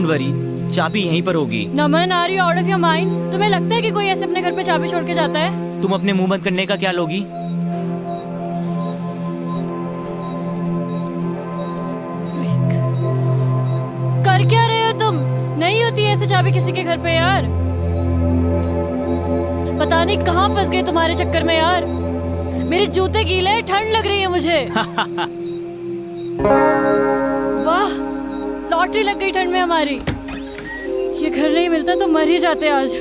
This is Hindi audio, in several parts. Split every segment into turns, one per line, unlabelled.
डोंट वरी, चाबी यहीं पर होगी।
Naman, are you out of your mind? तुम्हें लगता है कि कोई ऐसे अपने घर पे चाबी छोड़ के जाता है?
तुम अपने मुंह बंद करने का क्या लोगी?
कर क्या रहे हो तुम? नहीं होती ऐसे चाबी किसी के घर पे यार। पता नहीं कहाँ फंस गए तुम्हारे चक्कर में यार। मेरे जूते गीले, ठंड लग रही है मुझे। वाह, लॉटरी लग गई ठंड में हमारी। ये घर नहीं मिलता तो मर ही जाते आज।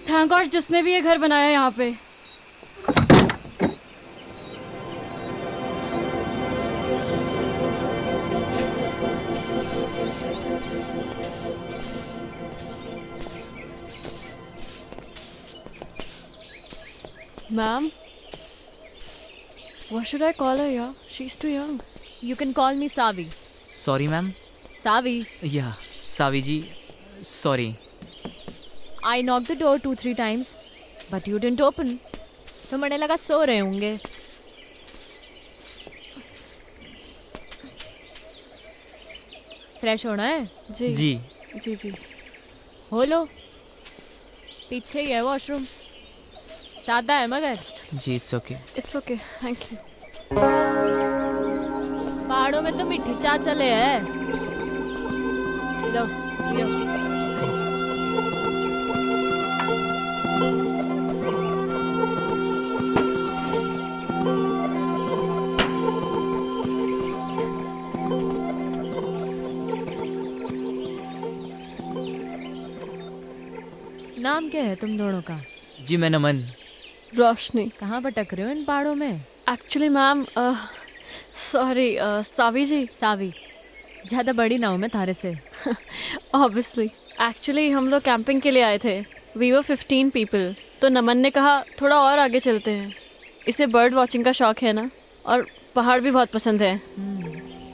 थैंक गॉड जिसने भी ये घर बनाया यहाँ पे। Ma'am, what should I call her? Yeah, she's too young.
You can call me Savi.
Sorry ma'am.
Savi,
या सावी जी, sorry.
I knocked the door 2-3 times, but you didn't open. तो मैंने लगा सो रहे होंगे। फ्रेश होना है?
जी
जी
जी जी।
हो लो, पीछे ही है वॉशरूम। सादा है मगर
जी, it's okay.
It's okay, thank you.
पहाड़ों में तो मीठी चाय चले है। लो पियो। नाम क्या है तुम दोनों का?
जी मैं नमन।
रोशनी।
कहाँ भटक रहे हो इन पहाड़ों में?
एक्चुअली मैम, सॉरी, सावी जी।
सावी, ज्यादा बड़ी ना हूँ मैं थारे से।
ऑब्वियसली, एक्चुअली हम लोग कैंपिंग के लिए आए थे। We were 15 people. तो नमन ने कहा थोड़ा और आगे चलते हैं। इसे बर्ड वॉचिंग का शौक है ना, और पहाड़ भी बहुत पसंद है।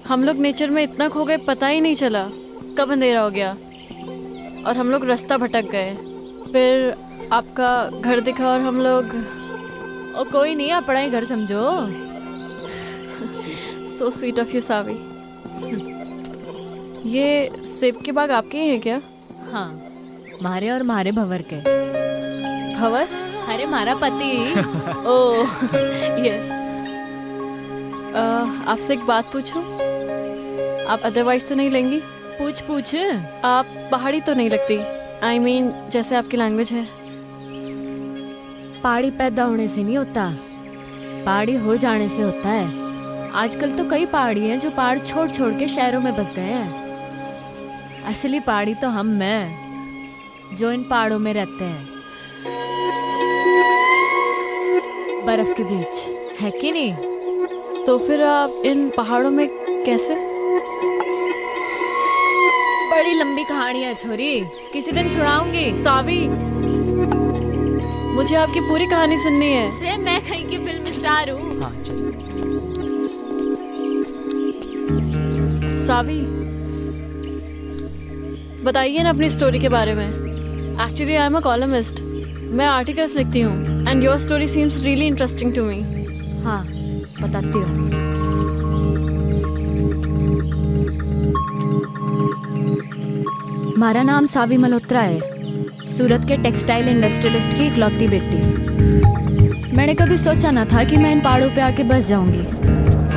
हम लोग नेचर में इतना खो गए, पता ही नहीं चला कब अंधेरा हो गया और हम लोग रास्ता भटक गए। फिर आपका घर दिखा और हम लोग।
ओ कोई नहीं, अपना ही घर समझो।
सो स्वीट ऑफ यू सावी। ये सेब के बाग आपके ही हैं क्या?
हाँ, मारे और मारे भंवर के।
भंवर?
अरे मारा पति।
Oh yes. आपसे एक बात पूछूं? आप अदरवाइज तो नहीं लेंगी?
पूछ पूछ।
आप पहाड़ी तो नहीं लगती। आई मीन जैसे आपकी लैंग्वेज है।
पहाड़ी पैदा होने से नहीं होता, पहाड़ी हो जाने से होता है। आजकल तो कई पहाड़ी हैं जो पहाड़ छोड़ छोड़ के शहरों में बस गए हैं। असली पहाड़ी तो हम हैं जो इन पहाड़ों में रहते हैं, बर्फ के बीच, है कि नहीं?
तो फिर आप इन पहाड़ों में कैसे?
बड़ी लंबी कहानी है छोरी, किसी दिन सुनाऊंगी।
सावी, मुझे आपकी पूरी कहानी सुननी है।
अरे मैं कहीं की फिल्म स्टार हूँ।
हाँ चलो।
सावी, बताइए ना अपनी स्टोरी के बारे में। Actually I am a columnist. मैं आर्टिकल्स लिखती हूँ and your story seems really interesting to me.
हाँ बताती हूँ। हमारा नाम सावी मल्होत्रा है, सूरत के टेक्सटाइल इंडस्ट्रियलिस्ट की इकलौती बेटी। मैंने कभी सोचा ना था कि मैं इन पहाड़ों पे आके बस जाऊंगी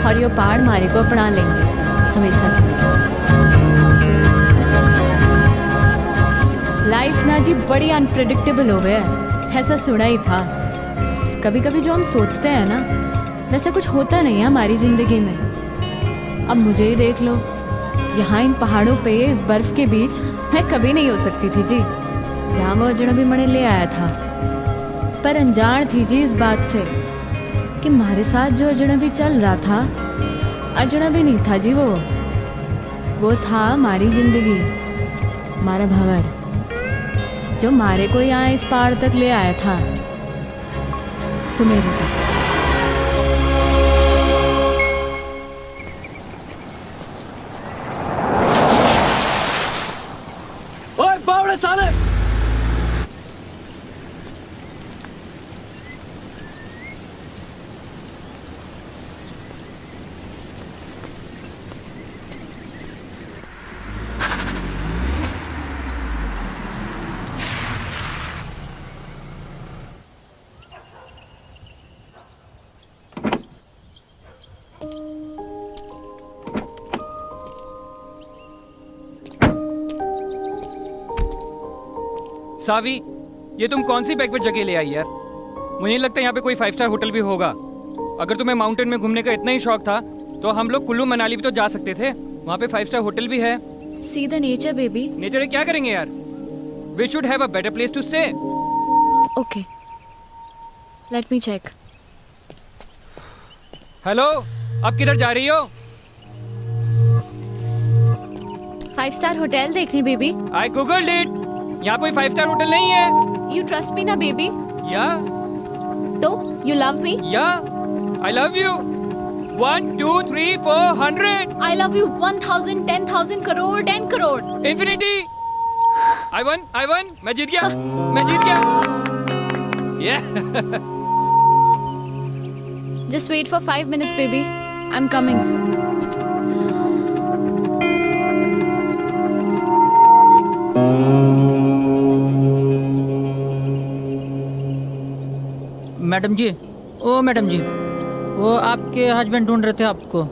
और ये पहाड़ हमारे को अपना लेंगे हमेशा। लाइफ ना जी बड़ी अनप्रेडिक्टेबल हो गया है, ऐसा सुना ही था। कभी कभी जो हम सोचते हैं ना, वैसा कुछ होता नहीं है हमारी जिंदगी में। अब मुझे ही देख लो, यहाँ इन पहाड़ों पे इस बर्फ के बीच मैं कभी नहीं हो सकती थी जी, जहाँ वो अजनबी मने ले आया था। पर अनजान थी जी इस बात से कि हमारे साथ जो अजनबी चल रहा था, अजनबी नहीं था जी, वो था हमारी जिंदगी, हमारा भंवर, जो हमारे को यहाँ इस पहाड़ तक ले आया था, सुमेरु तक।
ओए बावड़े साले!
सावी, ये तुम कौन सी बैकवेट जगह ले आई यार? मुझे नहीं लगता यहाँ पे कोई 5 स्टार होटल भी होगा। अगर तुम्हें माउंटेन में घूमने का इतना ही शौक था तो हम लोग कुल्लू मनाली भी तो जा सकते थे। वहाँ पे 5 स्टार होटल भी है।
See the nature baby.
Nature है, क्या करेंगे यार? We should have a better place to stay.
Okay, let me check.
Hello, अब किधर जा रही हो?
5 स्टार होटल देखने बेबी।
I googled it. यहाँ कोई 5 स्टार होटल नहीं है।
यू ट्रस्ट मी ना बेबी?
या
तो यू लव मी?
या I love you. 1 2 3 4 100
I love you 1000 10,000 crore 10 crore
infinity. I won, मैं जीत गया, मैं जीत गया। Yeah.
Just wait for 5 minutes baby, I'm coming.
Madam ji, ओ मैडम जी, वो आपके हस्बैंड ढूंढ रहे थे आपको।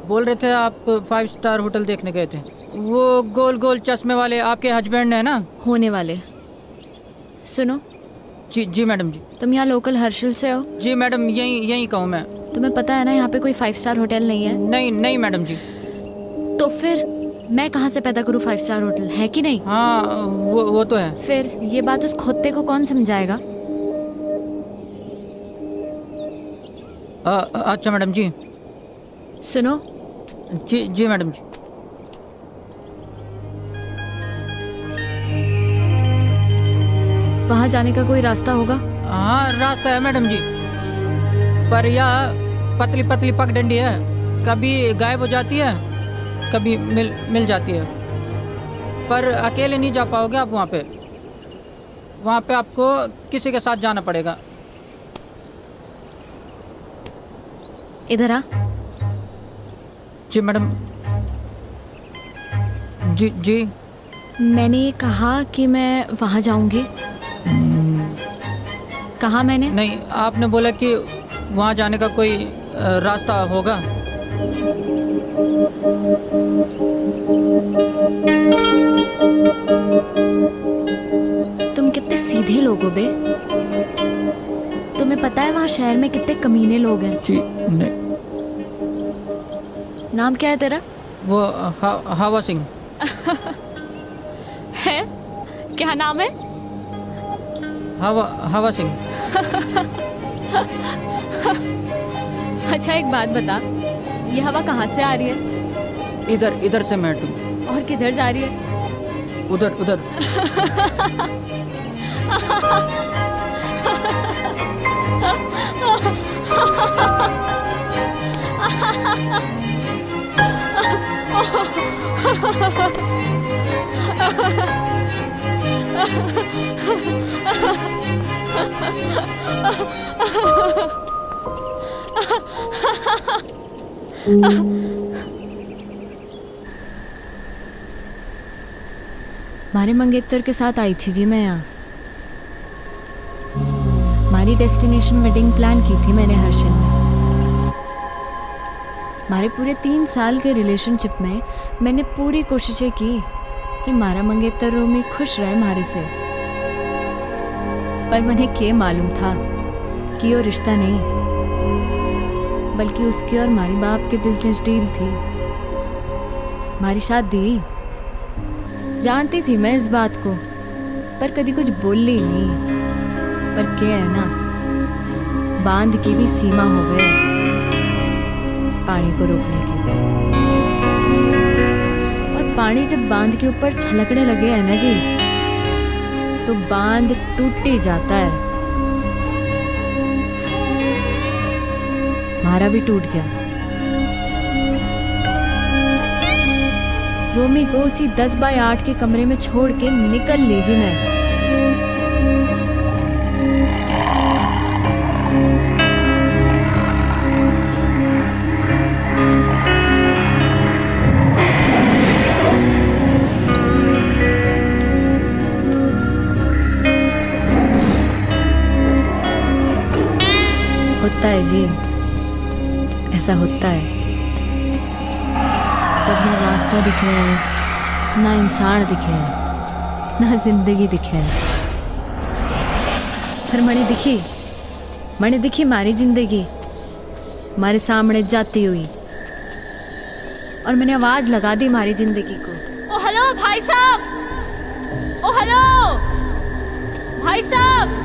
बोल रहे थे आप 5 स्टार होटल देखने गए थे। वो गोल गोल चश्मे वाले आपके हस्बैंड है ना?
होने वाले। सुनो,
जी जी मैडम जी।
तुम यहाँ लोकल हर्षल से हो?
जी मैडम, यहीं कहूँ मैं।
तुम्हें पता है ना यहाँ पे कोई 5 स्टार होटल नहीं है?
नहीं नहीं मैडम जी।
तो फिर मैं कहाँ से पैदा करूँ 5 स्टार होटल, है कि नहीं?
हाँ वो तो है।
फिर ये बात उस खोते को कौन समझाएगा?
अच्छा मैडम जी।
सुनो,
जी जी मैडम जी।
वहाँ जाने का कोई रास्ता होगा?
हाँ रास्ता है मैडम जी, पर यह पतली पतली पगडंडी है। कभी गायब हो जाती है, कभी मिल जाती है। पर अकेले नहीं जा पाओगे आप वहाँ पे। वहाँ पे आपको किसी के साथ जाना पड़ेगा।
इधर आ।
जी मैडम। जी जी।
मैंने ये कहा कि मैं वहाँ जाऊंगी। कहा मैंने?
नहीं, आपने बोला कि वहाँ जाने का कोई रास्ता होगा।
तुम कितने सीधे लोग हो बे। तुम्हें पता है वहाँ शहर में कितने कमीने लोग हैं?
जी नहीं।
नाम क्या है तेरा?
वो हवा सिंह
है? क्या नाम है?
हवा सिंह।
अच्छा एक बात बता, ये हवा कहाँ से आ रही है?
इधर से मैडम।
और किधर जा रही है?
उधर।
मारे मंगेतर के साथ आई थी जी मैं यहाँ। हमारी डेस्टिनेशन वेडिंग प्लान की थी मैंने हर्षल में। हमारे पूरे 3 साल के रिलेशनशिप में मैंने पूरी कोशिशें की कि मारा मंगेतर रोमी खुश रहे हमारे से। पर मुझे क्या मालूम था कि वो रिश्ता नहीं बल्कि उसकी और हमारी बाप की बिजनेस डील थी। हमारी शादी जानती थी मैं इस बात को, पर कभी कुछ बोली नहीं। पर क्या है ना, बांध की भी सीमा होवे पानी को रोकने की। और पानी जब बांध के ऊपर छलकने लगे है ना जी, तो बांध टूट ही जाता है। हमारा भी टूट गया। रोमी को उसी 10 बाय 8 के कमरे में छोड़ के निकल लीजिए मैं। होता है जी, ऐसा होता है। तब ना रास्ता दिखे, ना इंसान दिखे, ना जिंदगी दिखे फिर मने दिखी मारी जिंदगी मारे सामने जाती हुई और मैंने आवाज लगा दी मारी जिंदगी को।
ओ हेलो भाई साहब, ओ हेलो भाई साहब।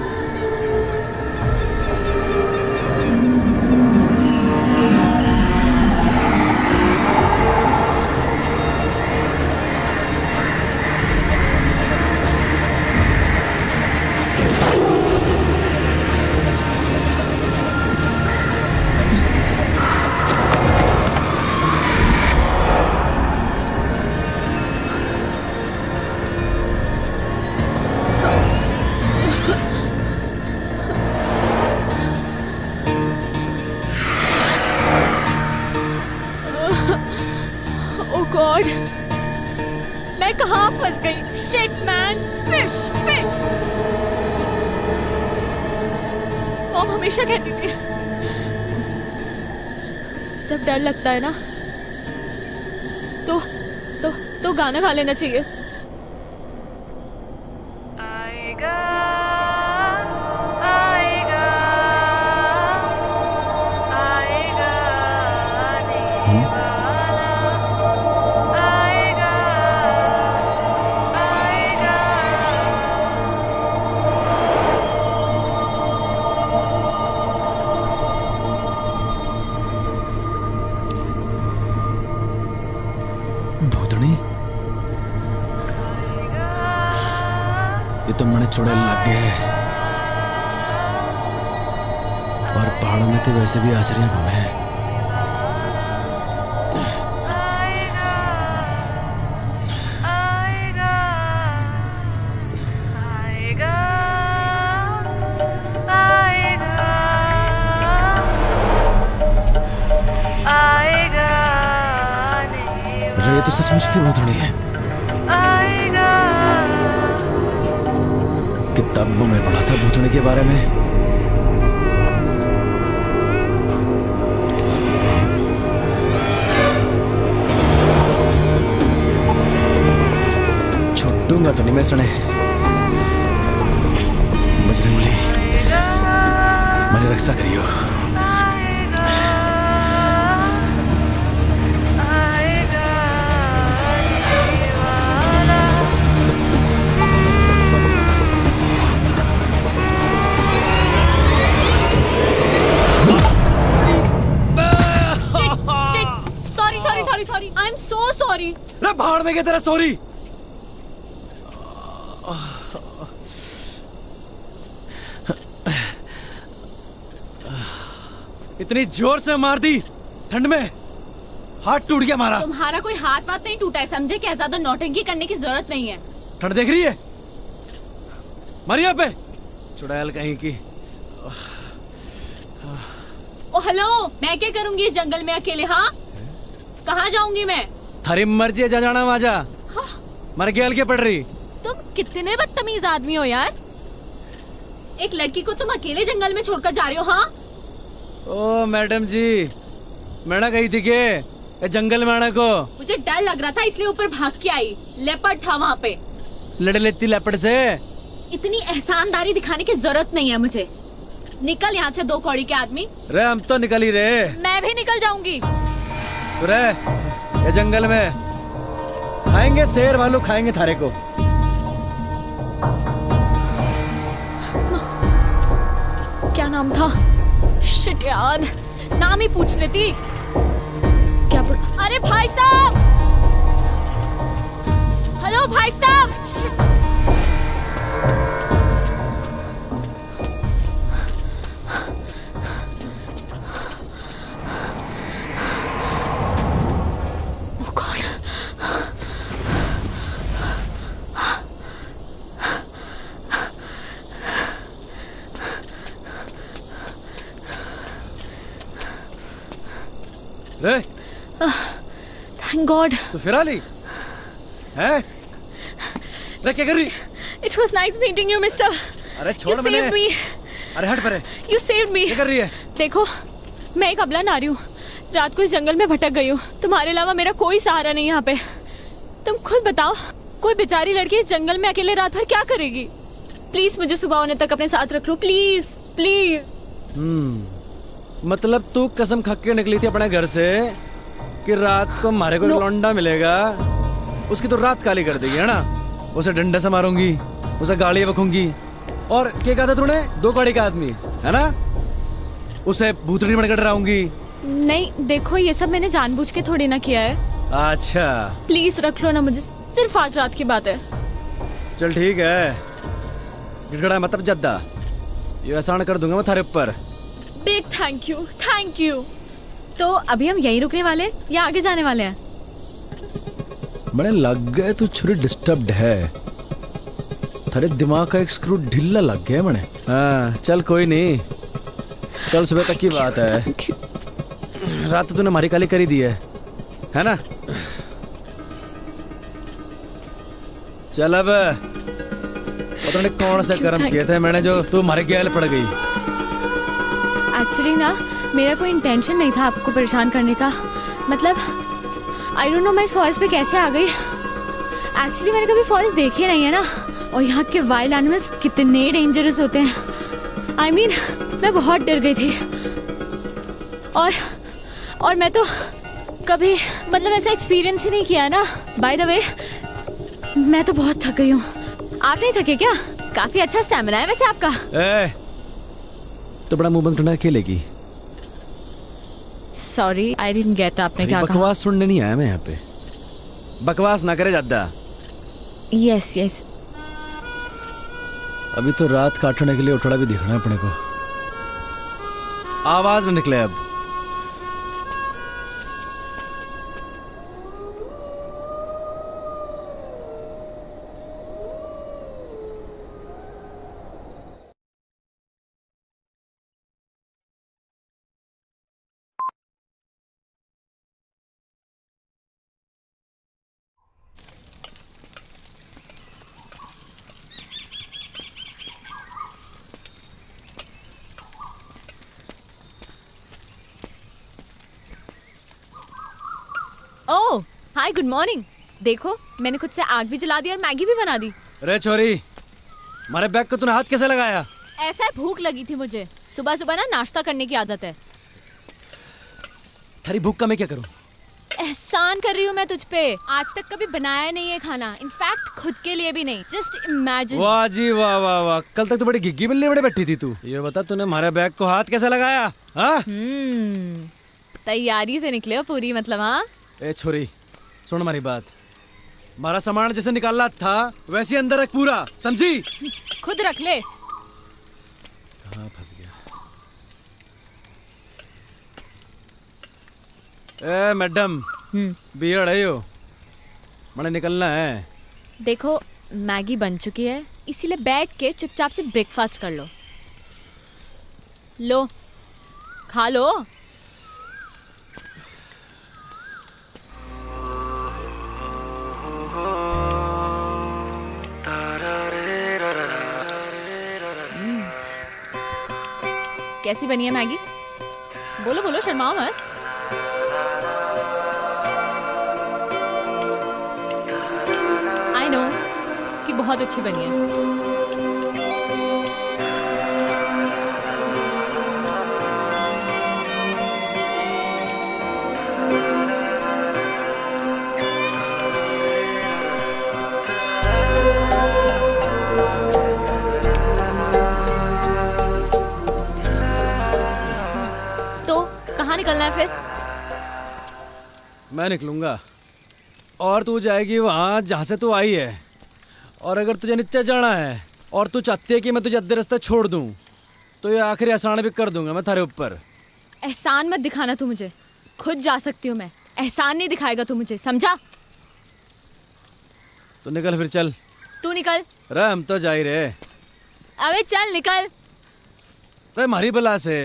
गॉड, मैं कहाँ फंस गई? Shit man, fish fish. Mom हमेशा कहती थी जब डर लगता है ना तो गाना गा लेना चाहिए। आएगा आएगा आएगा
भूतनी ये तो मने चुड़ैल लग गए और पहाड़ों में तो वैसे भी आचरियां कम है। ये तो सचमुच की भूतनी है। किताबों में पढ़ा था भूतनी के बारे में। छुट्टूंगा तो नहीं मैं सने। बजरंगबली मेरी रक्षा करियो।
Sorry, I'm so sorry.
रे भाड़ में गया तेरा सॉरी। इतनी जोर से मार दी ठंड में, हाथ टूट गया हमारा।
तुम्हारा कोई हाथ वाथ नहीं टूटा है, समझे? क्या ज्यादा नौटंकी करने की जरूरत नहीं है।
ठंड देख रही है मरिया पे, चुड़ैल कहीं की।
ओ हेलो, मैं क्या करूंगी इस जंगल में अकेले? हाँ, कहाँ जाऊंगी मैं?
थारी मर्जी है, जा जाना माजा।
हाँ?
मर गया के पड़ रही।
तुम कितने बदतमीज आदमी हो यार। एक लड़की को तुम अकेले जंगल में छोड़कर जा रहे हो। हाँ?
ओ मैडम जी, मैंने कही थी के जंगल में आने को।
मुझे डर लग रहा था इसलिए ऊपर भाग के आई। लेपर्ड था वहाँ पे।
लड़ लेती लेपर्ड से।
इतनी एहसानदारी दिखाने की जरूरत नहीं है मुझे। निकल यहाँ से, दो कौड़ी के आदमी।
रे हम तो निकल ही रहे।
मैं भी निकल जाऊंगी।
रे ये जंगल में खाएंगे, शेर भालू खाएंगे थारे को।
क्या नाम था? शिट यार, नाम ही पूछ लेती। क्या अरे भाई साहब, हेलो भाई साहब। शिट।
रे
थैंक गॉड।
तो फिर आ ली है? रे क्या कर रही?
It was nice meeting you mister.
अरे छोड़ मैंने। अरे हट परे।
You saved me.
क्या कर रही है?
देखो, मैं एक अबला नारी हूँ, रात को इस जंगल में भटक गई हूँ। तुम्हारे अलावा मेरा कोई सहारा नहीं यहाँ पे। तुम खुद बताओ,
कोई बेचारी लड़की इस जंगल में अकेले रात भर क्या करेगी? प्लीज मुझे सुबह होने तक अपने साथ रख लो, प्लीज प्लीज।
मतलब तू कसम खा के निकली थी अपने घर से कि रात को हमारे को लौंडा मिलेगा, उसकी तो रात काली कर देगी, है ना? उसे डंडे से मारूंगी, उसे गाली बकूंगी, और क्या कहा था तूने? 2 गाड़ी का आदमी, है ना? उसे भूतनी बनकर डराऊंगी।
नहीं देखो, ये सब मैंने जानबूझ के थोड़ी ना किया है।
अच्छा
प्लीज रख लो ना मुझे, सिर्फ आज रात की बात है।
चल ठीक है, गिड़गड़ा मतलब जद्दा, ये एहसान कर दूंगा मैं थारे ऊपर।
Big thank you, thank you. तो अभी हम यहीं रुकने वाले या आगे जाने वाले हैं?
बड़े लग गए तू छुरी डिस्टर्ब्ड है, थारे दिमाग का एक स्क्रू ढीला लग गया मने। हाँ चल कोई नहीं, कल सुबह तक की बात है। रात तो तूने हमारी काली करी दी है ना? चल अब पता नहीं कौन से कर्म किए थे मैंने जो तू हमारे गैल पड़ गई।
एक्चुअली ना मेरा कोई इंटेंशन नहीं था आपको परेशान करने का, मतलब आई डोंट नो मैं इस फॉरेस्ट पे कैसे आ गई। एक्चुअली मैंने कभी फॉरेस्ट देखे नहीं है ना, और यहाँ के वाइल्ड एनिमल्स कितने डेंजरस होते हैं। आई मीन मैं बहुत डर गई थी, और मैं तो कभी मतलब ऐसा एक्सपीरियंस ही नहीं किया ना। बाय द वे मैं तो बहुत थक गई हूँ। आप नहीं थके क्या? काफी अच्छा स्टैमिना है वैसे आपका।
तो बड़ा मुंह बंद करना अकेलेगी।
सॉरी आई डिडंट गेट, आपने क्या कहा?
बकवास सुनने नहीं आया मैं यहाँ पे, बकवास ना करे ज्यादा।
Yes yes.
अभी तो रात काटने के लिए उठड़ा भी दिखना है अपने को, आवाज न निकले अब।
ओह हाय, गुड मॉर्निंग। देखो मैंने खुद से आग भी जला दी और मैगी भी बना दी।
अरे छोरी, हमारे बैग को तूने हाथ कैसे लगाया?
ऐसा है, भूख लगी थी मुझे। सुबह सुबह ना नाश्ता करने की आदत है।
तेरी भूख का मैं क्या करूं?
एहसान कर रही हूँ मैं तुझ पे। आज तक कभी बनाया नहीं है खाना, इनफैक्ट खुद के लिए भी नहीं। Just imagine.
वाह जी वाह वाह वाह, कल तक तो बड़ी गिग्गी बिल्ली बड़ी बैठी थी तू। ये बता तूने हमारे बैग को हाथ कैसे लगाया? हाँ
तैयारी से निकले हो पूरी, मतलब। हाँ
ए छोरी सुन हमारी बात, हमारा सामान जैसे निकालना था वैसे अंदर रख पूरा, समझी?
खुद रख ले।
कहाँ फंस गया? ए मैडम, बियड़ है यो, मैंने निकलना है।
देखो मैगी बन चुकी है, इसीलिए बैठ के चुपचाप से ब्रेकफास्ट कर लो। लो खा लो। कैसी बनी है मैगी? बोलो बोलो, शर्माओ मत। आई नो कि बहुत अच्छी बनी है। निकलना है फिर?
मैं निकलूंगा और तू जाएगी वहां जहां से तू आई है। और अगर तुझे नीचे जाना है और तू चाहती है कि मैं तुझे अद्धे रास्ते छोड़ दूं, तो ये आखिरी एहसान भी कर दूंगा मैं थारे ऊपर।
एहसान मत दिखाना तू मुझे, खुद जा सकती हूँ मैं। एहसान नहीं दिखाएगा तू मुझे, समझा?
तो निकल फिर, चल।
तू निकल।
रे हम तो जा ही रहे।
अबे चल निकल।
रे मारी बला से।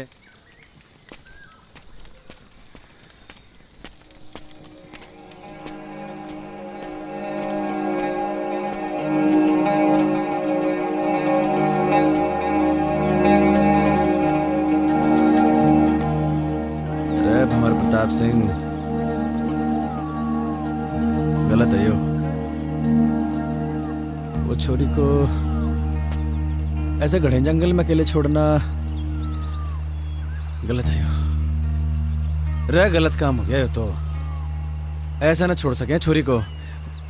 प्रताप सिंह, गलत है यो। छोरी को ऐसे घने जंगल में अकेले छोड़ना गलत है यो। रे गलत काम हो गया ये तो। ऐसा ना छोड़ सके छोरी को।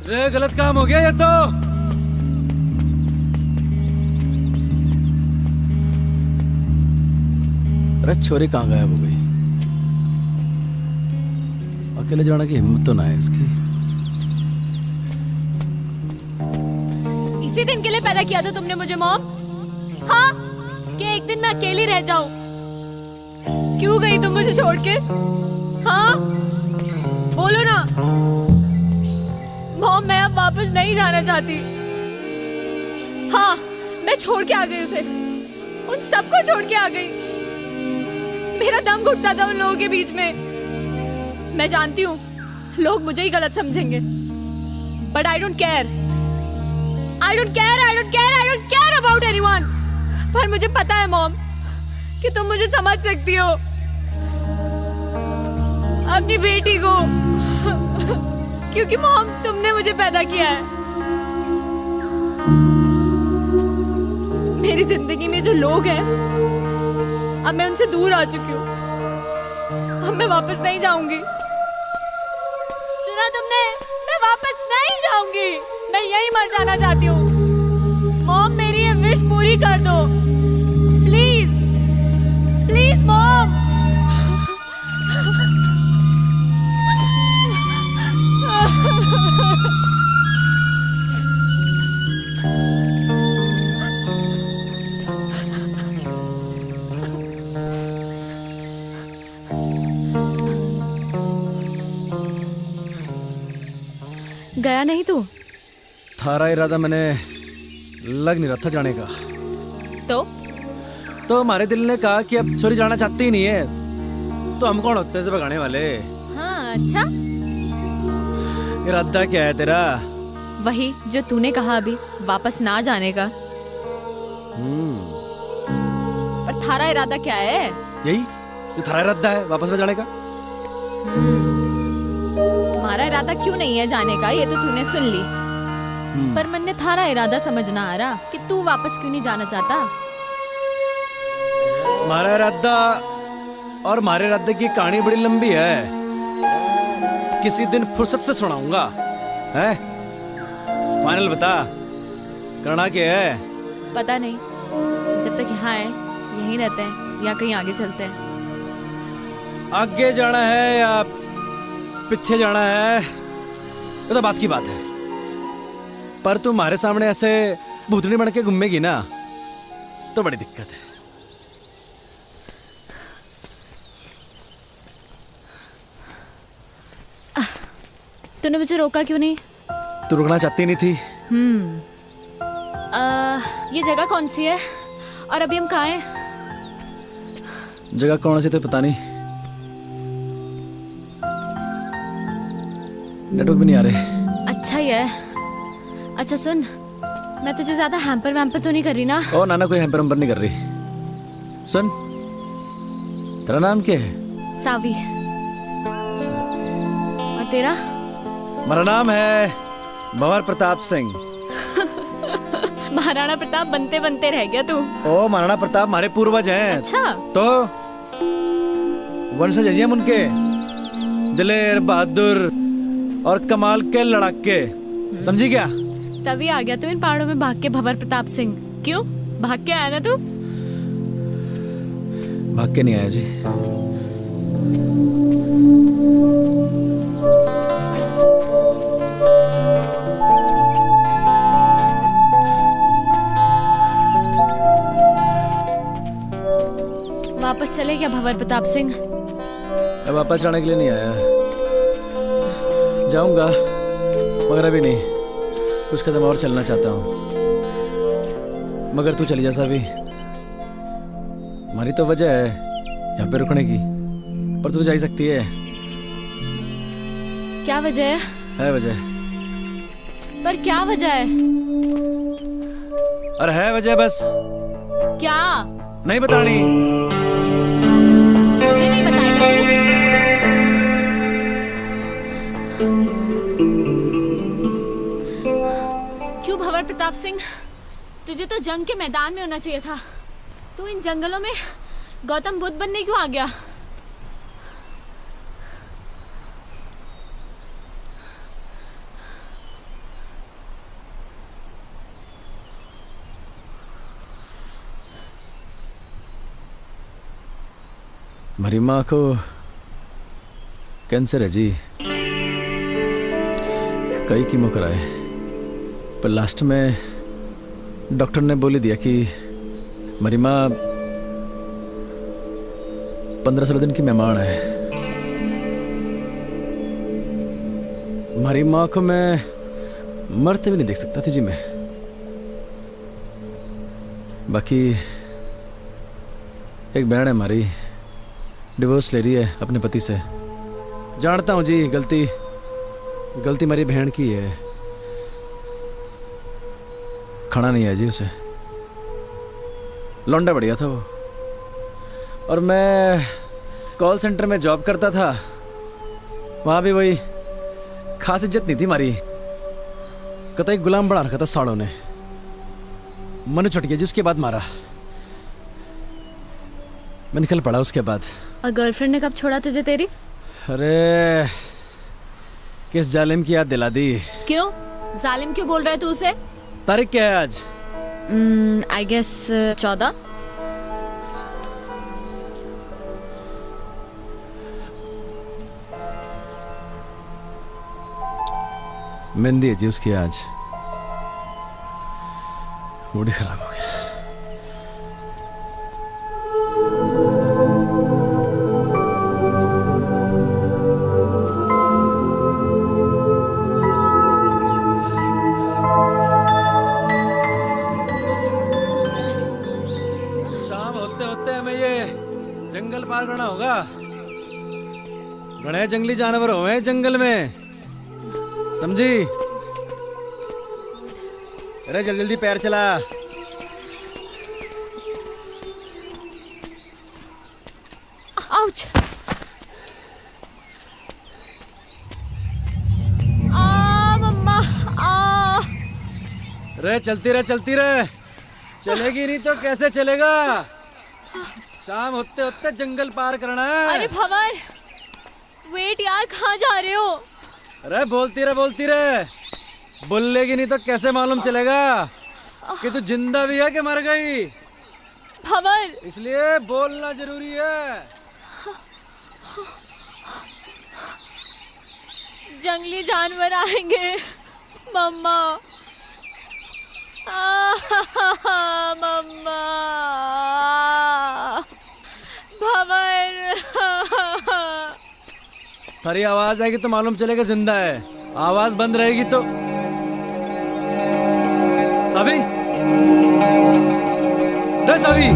रे गलत काम हो गया ये तो। अरे छोरी कहाँ गायब हो गई? अकेले जाने की हिम्मत तो ना है इसकी।
इसी दिन के लिए पैदा किया था तुमने मुझे मॉम? हाँ, कि एक दिन मैं अकेली रह जाऊं? क्यों गई तुम मुझे छोड़ के? हाँ, बोलो ना। मॉम, मैं अब वापस नहीं जाना चाहती। हाँ, मैं छोड़ के आ गई उसे, उन सबको छोड़ के आ गई। मेरा दम घुटता था उन लोगों के बीच में। मैं जानती हूँ लोग मुझे ही गलत समझेंगे, but I don't care. I don't care about anyone। पर मुझे पता है मॉम कि तुम मुझे समझ सकती हो, अपनी बेटी को। क्योंकि मॉम, तुमने मुझे पैदा किया है। मेरी जिंदगी में जो लोग हैं, अब मैं उनसे दूर आ चुकी हूँ। अब मैं वापस नहीं जाऊंगी। सुना तुमने? मैं वापस नहीं जाऊंगी। मैं यहीं मर जाना चाहती हूँ। मॉम, मेरी ये विश पूरी कर दो प्लीज, प्लीज मॉम। गया नहीं तू?
थारा इरादा मैंने लग नहीं रहा था जाने का। तो हमारे दिल ने कहा कि अब छोरी जाना चाहती ही नहीं है, तो हम कौन होते हैं इसे भगाने वाले?
हाँ, अच्छा।
इरादा क्या है तेरा?
वही जो तूने कहा अभी, वापस ना जाने का। पर थारा इरादा क्या है?
यही जो थारा इरादा है, वापस ना जाने का।
तुम्हारा इरादा क्यों नहीं है जाने का, ये तो तूने सुन ली। पर मन ने थारा इरादा समझना आ रहा कि तू वापस क्यों नहीं जाना चाहता।
हमारा इरादा और हमारे इरादे की कहानी बड़ी लंबी है, किसी दिन फुर्सत से सुनाऊंगा। है फाइनल बता, करना क्या है?
पता नहीं, जब तक यहाँ है यहीं रहते हैं या कहीं आगे चलते हैं।
आगे जाना है या पीछे जाना है, ये तो बात की बात है। पर तू हमारे सामने ऐसे भूतनी बन के घूमेगी ना, तो बड़ी दिक्कत है।
तूने मुझे रोका क्यों नहीं?
तू रुकना चाहती नहीं थी।
ये जगह कौन सी है और अभी हम कहाँ हैं?
जगह कौन सी तो पता नहीं, नेटवर्क भी नहीं आ रहे।
अच्छा ही है। अच्छा सुन, मैं तुझे ज्यादा हैम्पर वैम्पर तो नहीं कर रही ना?
ओ नाना, कोई हैम्पर वैम्पर नहीं कर रही। सुन, तेरा नाम क्या है?
सावी। और तेरा?
मेरा नाम है भंवर प्रताप सिंह।
महाराणा प्रताप बनते बनते रह गया तू।
ओ, महाराणा प्रताप हमारे पूर्वज हैं।
अच्छा,
तो वंशज हैं हम उनके, दिलेर, बहादुर और कमाल के लड़ाके। समझी क्या?
तभी आ गया तू इन पहाड़ों में भाग के भंवर प्रताप सिंह। क्यों भाग के आया ना तू?
भाग के नहीं आया जी।
वापस चले क्या भंवर प्रताप सिंह?
मैं वापस जाने के लिए नहीं आया, जाऊंगा मगर अभी नहीं, कुछ कदम और चलना चाहता हूँ। मगर तू चली जा सावी, हमारी तो वजह है यहाँ पे रुकने की, पर तू जा ही सकती है।
क्या वजह
है वजह,
पर क्या वजह है?
और है वजह बस।
क्या?
नहीं बतानी।
मुझे नहीं बताएगा तू? क्यों भंवर प्रताप प्रताप सिंह, तुझे तो जंग के मैदान में होना चाहिए था। तू इन जंगलों में गौतम बुद्ध बनने क्यों आ गया?
मेरी माँ को कैंसर है जी, कई कीमो कराए, पर लास्ट में डॉक्टर ने बोली दिया कि मेरी माँ 15-16 दिन की मेहमान है। हमारी माँ को मैं मरते भी नहीं देख सकता थी जी मैं। बाकी एक बहन है हमारी, डिवोर्स ले रही है अपने पति से। जानता हूँ जी, गलती मेरी बहन की है। खाना नहीं है जी उसे, लौंडा बढ़िया था वो। और मैं कॉल सेंटर में जॉब करता था, वहाँ भी वही खास इज्जत नहीं थी हमारी। कतई गुलाम बना रखा था साड़ों ने। मनु छुट गया जी, उसके बाद मारा। मैं निकल पड़ा उसके बाद।
और गर्लफ्रेंड ने कब छोड़ा तुझे तेरी?
अरे किस जालिम की याद दिला दी।
क्यों? जालिम क्यों बोल रहा है तू उसे?
तारीख क्या है आज?
I guess 14।
मेहंदी है जी उसकी आज। मूड ही खराब हो गया। शाम होते होते हमें ये जंगल पार करना होगा। बड़े जंगली जानवर हुए हैं जंगल में, समझी? अरे जल्दी जल्दी पैर चला।
आउच! आ मम्मा आ!
रे चलती रहे, चलेगी नहीं तो कैसे चलेगा? शाम होते होते जंगल पार करना है।
अरे भंवर, वेट यार, कहाँ जा रहे हो?
अरे बोलती रहे, बोलेगी नहीं तो कैसे मालूम चलेगा कि तू जिंदा भी है कि मर गई?
भंवर,
इसलिए बोलना जरूरी है।
जंगली जानवर आएंगे मम्मा। मम्मा, भंवर।
थारी आवाज आएगी तो मालूम चलेगा जिंदा है, आवाज बंद रहेगी तो। सावी, रे सावी,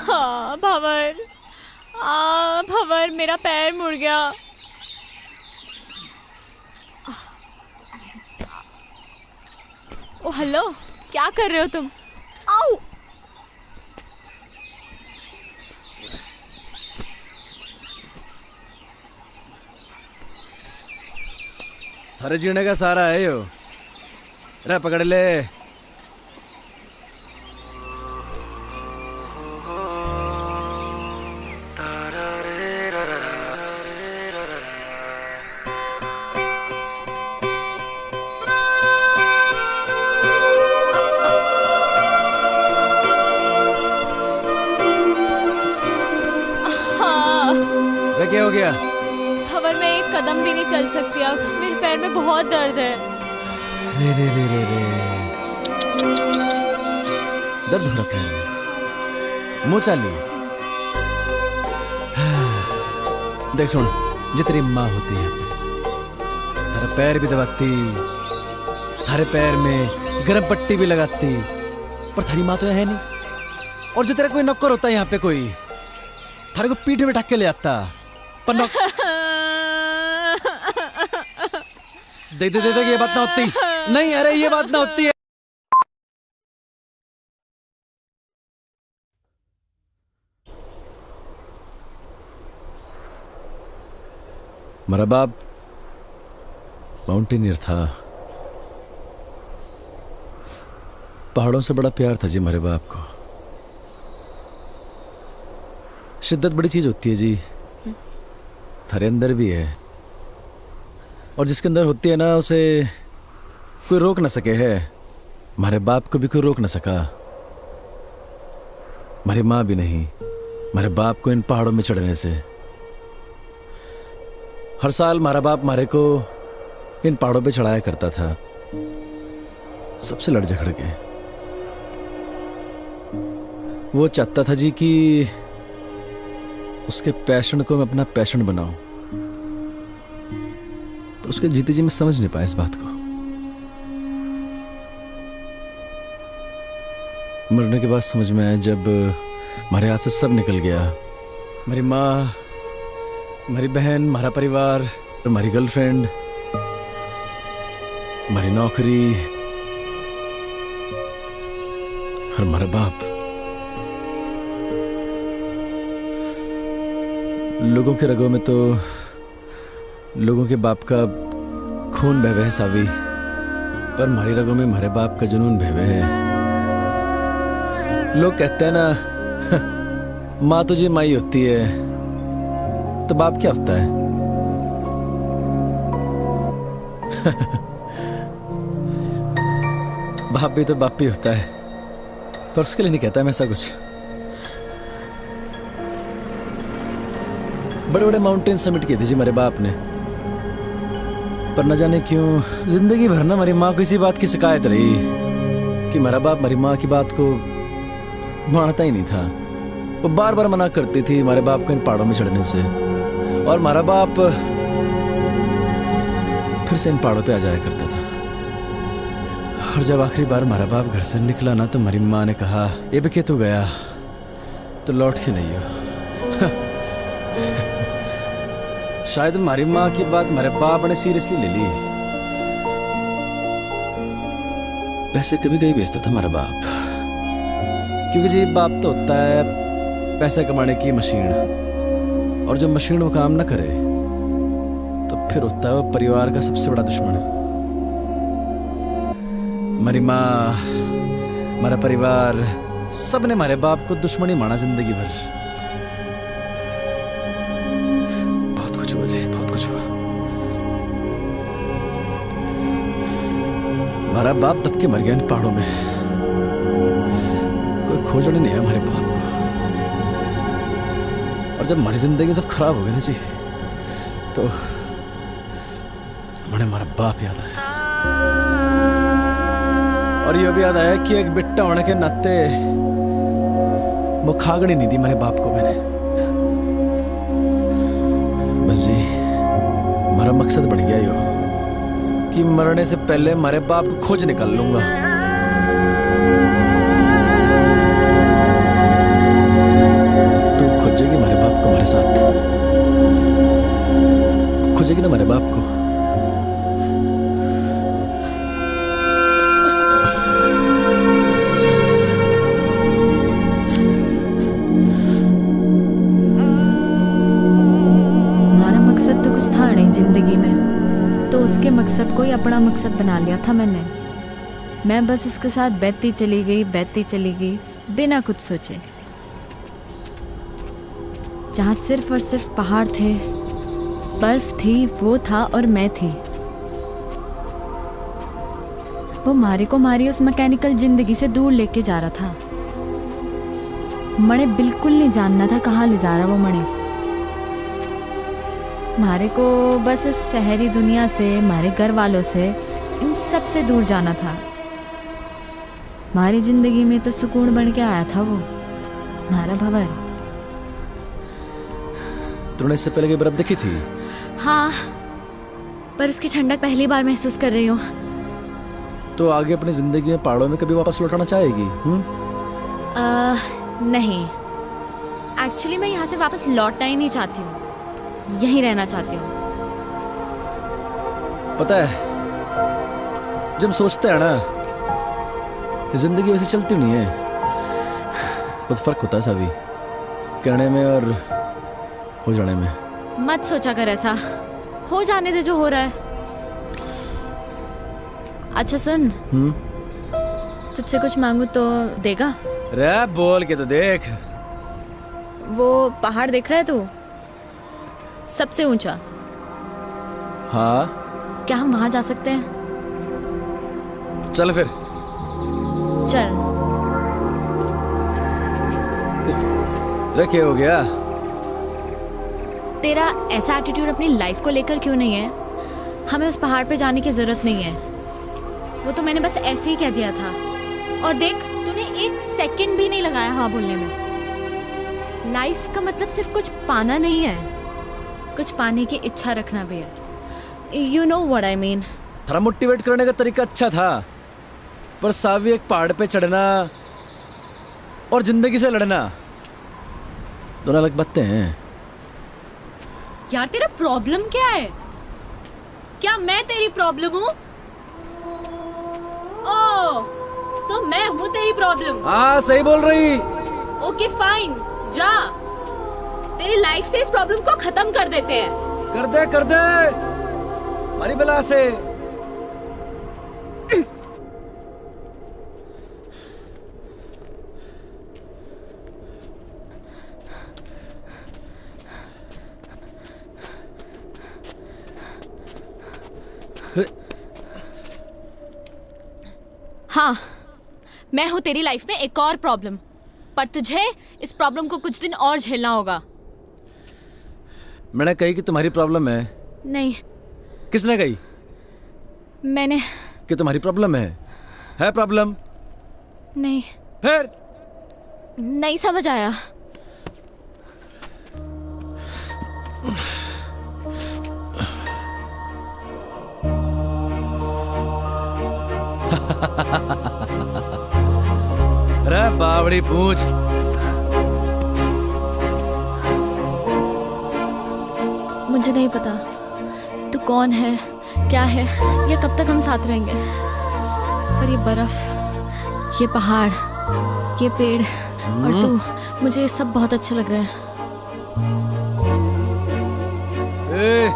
हाँ भंवर, भंवर, मेरा पैर मुड़ गया। ओ हेलो, क्या कर रहे हो तुम? आओ!
थारे जीने का सारा है यो। रे पकड़ ले। रे क्या हो गया?
भंवर, मैं एक कदम भी नहीं चल सकती अब। मेरे पैर में बहुत दर्द है।
रे दर्द हो रहा पैर में, मुँह चाली। देख सुन, जितनी माँ होती है थारे पैर भी दबाती, थारे पैर में गर्म पट्टी भी लगाती, पर थारी माँ तो है नहीं। और जो तेरा कोई नौकर होता है यहाँ पे, कोई थारे को पीठ में ढक के ले आता, पर देख ये बात ना होती। नहीं, अरे ये बात ना होती है। हमारा बाप माउंटेनियर था। पहाड़ों से बड़ा प्यार था जी हमारे बाप को। शिद्दत बड़ी चीज होती है जी, थारे अंदर भी है, और जिसके अंदर होती है ना उसे कोई रोक ना सके है। हमारे बाप को भी कोई रोक ना सका, हमारी माँ भी नहीं, हमारे बाप को इन पहाड़ों में चढ़ने से। हर साल हमारा बाप हमारे को इन पहाड़ों पे चढ़ाया करता था, सबसे लड़ झगड़ के। वो चाहता था जी कि उसके पैशन को मैं अपना पैशन बनाऊं, पर उसके जीते जी मैं समझ नहीं पाया इस बात को। मरने के बाद समझ में आया जब हमारे हाथ से सब निकल गया। मेरी माँ, हमारी बहन, हमारा परिवार, हमारी गर्लफ्रेंड, हमारी नौकरी और हमारा बाप। लोगों के रगों में तो लोगों के बाप का खून बह है सावी, पर हमारी रगों में हमारे बाप का जुनून बह है। लोग कहते हैं ना माँ तुझे माई होती है, तो बाप क्या होता है? बाप भी तो बाप ही होता है, पर उसके लिए नहीं कहता मैं ऐसा कुछ। बड़े बड़े माउंटेन समिट किए थे जी हमारे बाप ने, पर न जाने क्यों जिंदगी भर ना हमारी माँ को इसी बात की शिकायत रही कि हमारा बाप हमारी माँ की बात को मानता ही नहीं था। वो बार बार मना करती थी हमारे बाप को इन पहाड़ों में चढ़ने से, और हमारा बाप फिर से इन पहाड़ों पे आ जाया करता था। और जब आखिरी बार हमारा बाप घर से निकला ना, तो हमारी माँ ने कहा ये भी तो गया तो लौट के नहीं हो। शायद हमारी माँ की बात हमारे बाप ने सीरियसली ले ली। पैसे कभी कभी बेचता था हमारा बाप, क्योंकि जी बाप तो होता है पैसे कमाने की मशीन, और जब मशीन वो काम ना करे तो फिर होता है वो परिवार का सबसे बड़ा दुश्मन। हमारी माँ, हमारा परिवार, सब ने हमारे बाप को दुश्मन ही माना जिंदगी भर। बहुत कुछ हुआ जी, बहुत कुछ हुआ। हमारा बाप दब के मर गया इन पहाड़ों में, कोई खोजने नहीं है हमारे बाप को। और जब हमारी जिंदगी सब खराब हो गई ना जी, तो मुझे हमारा बाप याद आया। और ये भी याद आया कि एक बेटा होने के नाते वो खागड़ी नहीं दी हमारे बाप को मैंने। बस जी हमारा मकसद बन गया यो कि मरने से पहले हमारे बाप को खोज निकाल लूंगा। तू खोजेगी हमारे बाप को, हमारे साथ खोजेगी ना हमारे बाप को।
जिंदगी में तो उसके मकसद को ही अपना मकसद बना लिया था मैंने। मैं बस उसके साथ बहती चली गई बिना कुछ सोचे। जहाँ सिर्फ और सिर्फ पहाड़ थे, बर्फ थी, वो था और मैं थी। वो मारे को मारी उस मैकेनिकल जिंदगी से दूर लेके जा रहा था। मणे बिल्कुल नहीं जानना था कहाँ ले जा रहा वो मणे। मारे को बस उस शहरी दुनिया से, हमारे घर वालों से, इन सब से दूर जाना था। हमारी जिंदगी में तो सुकून बन के आया था वो, हमारा भंवर।
तूने इससे पहले की बर्फ देखी थी?
हाँ, पर उसकी ठंडक पहली बार महसूस कर रही हूँ।
तो आगे अपनी जिंदगी में पहाड़ों में कभी वापस लौटाना चाहेगी?
नहीं, एक्चुअली मैं यहाँ से वापस लौटना ही नहीं चाहती हूँ, यहीं रहना चाहती हूँ।
पता है जब सोचते हैं ना, जिंदगी वैसे चलती नहीं है, बहुत फर्क होता है सभी कहने में और हो जाने में।
मत सोचा कर ऐसा, हो जाने दे जो हो रहा है। अच्छा सुन, तुझसे कुछ मांगू तो देगा?
रे बोल के तो देख।
वो पहाड़ देख रहा है तू, सबसे ऊंचा?
हाँ
क्या हम वहां जा सकते हैं?
चल फिर।
चल।
रे क्या हो गया?
तेरा ऐसा एटीट्यूड अपनी लाइफ को लेकर क्यों नहीं है? हमें उस पहाड़ पे जाने की जरूरत नहीं है, वो तो मैंने बस ऐसे ही कह दिया था। और देख, तूने 1 सेकंड भी नहीं लगाया हाँ बोलने में। लाइफ का मतलब सिर्फ कुछ पाना नहीं है, कुछ पाने की इच्छा रखना भी है। You know what I mean.
थोड़ा मोटिवेट करने का तरीका अच्छा था, पर सावी एक पहाड़ पे चढ़ना और जिंदगी से लड़ना दोनों अलग बातें हैं।
यार तेरा प्रॉब्लम क्या है? क्या मैं तेरी प्रॉब्लम हूँ? ओह, तो मैं हूँ तेरी प्रॉब्लम?
हाँ सही बोल रही।
ओके फाइन, जा। तेरी लाइफ से इस प्रॉब्लम को खत्म कर देते हैं।
कर दे हमारी बला से।
हाँ, मैं हूँ तेरी लाइफ में एक और प्रॉब्लम, पर तुझे इस प्रॉब्लम को कुछ दिन और झेलना होगा।
मैंने कही कि तुम्हारी प्रॉब्लम है?
नहीं,
किसने कही
मैंने
कि तुम्हारी प्रॉब्लम है प्रॉब्लम?
नहीं,
फिर
नहीं समझ आया।
रे बावड़ी पूछ।
मुझे नहीं पता तू कौन है, क्या है, या कब तक हम साथ रहेंगे, पर ये बर्फ, ये पहाड़, ये पेड़ और तू, मुझे ये सब बहुत अच्छा लग रहा है।
ए,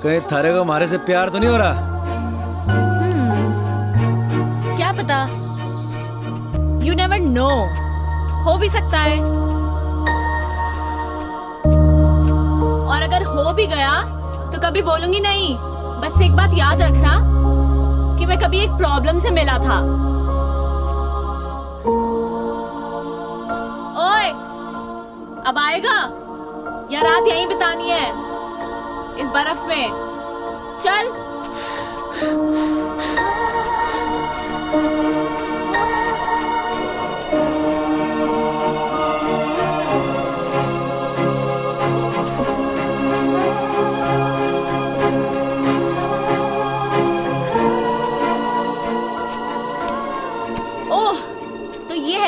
कहीं थारे को हमारे से प्यार तो नहीं हो रहा?
क्या पता, यू नेवर नो, हो भी सकता है। और अगर हो भी गया तो कभी बोलूंगी नहीं। बस एक बात याद रखना कि मैं कभी एक प्रॉब्लम से मिला था। ओए, अब आएगा या रात यहीं बितानी है इस बर्फ में? चल।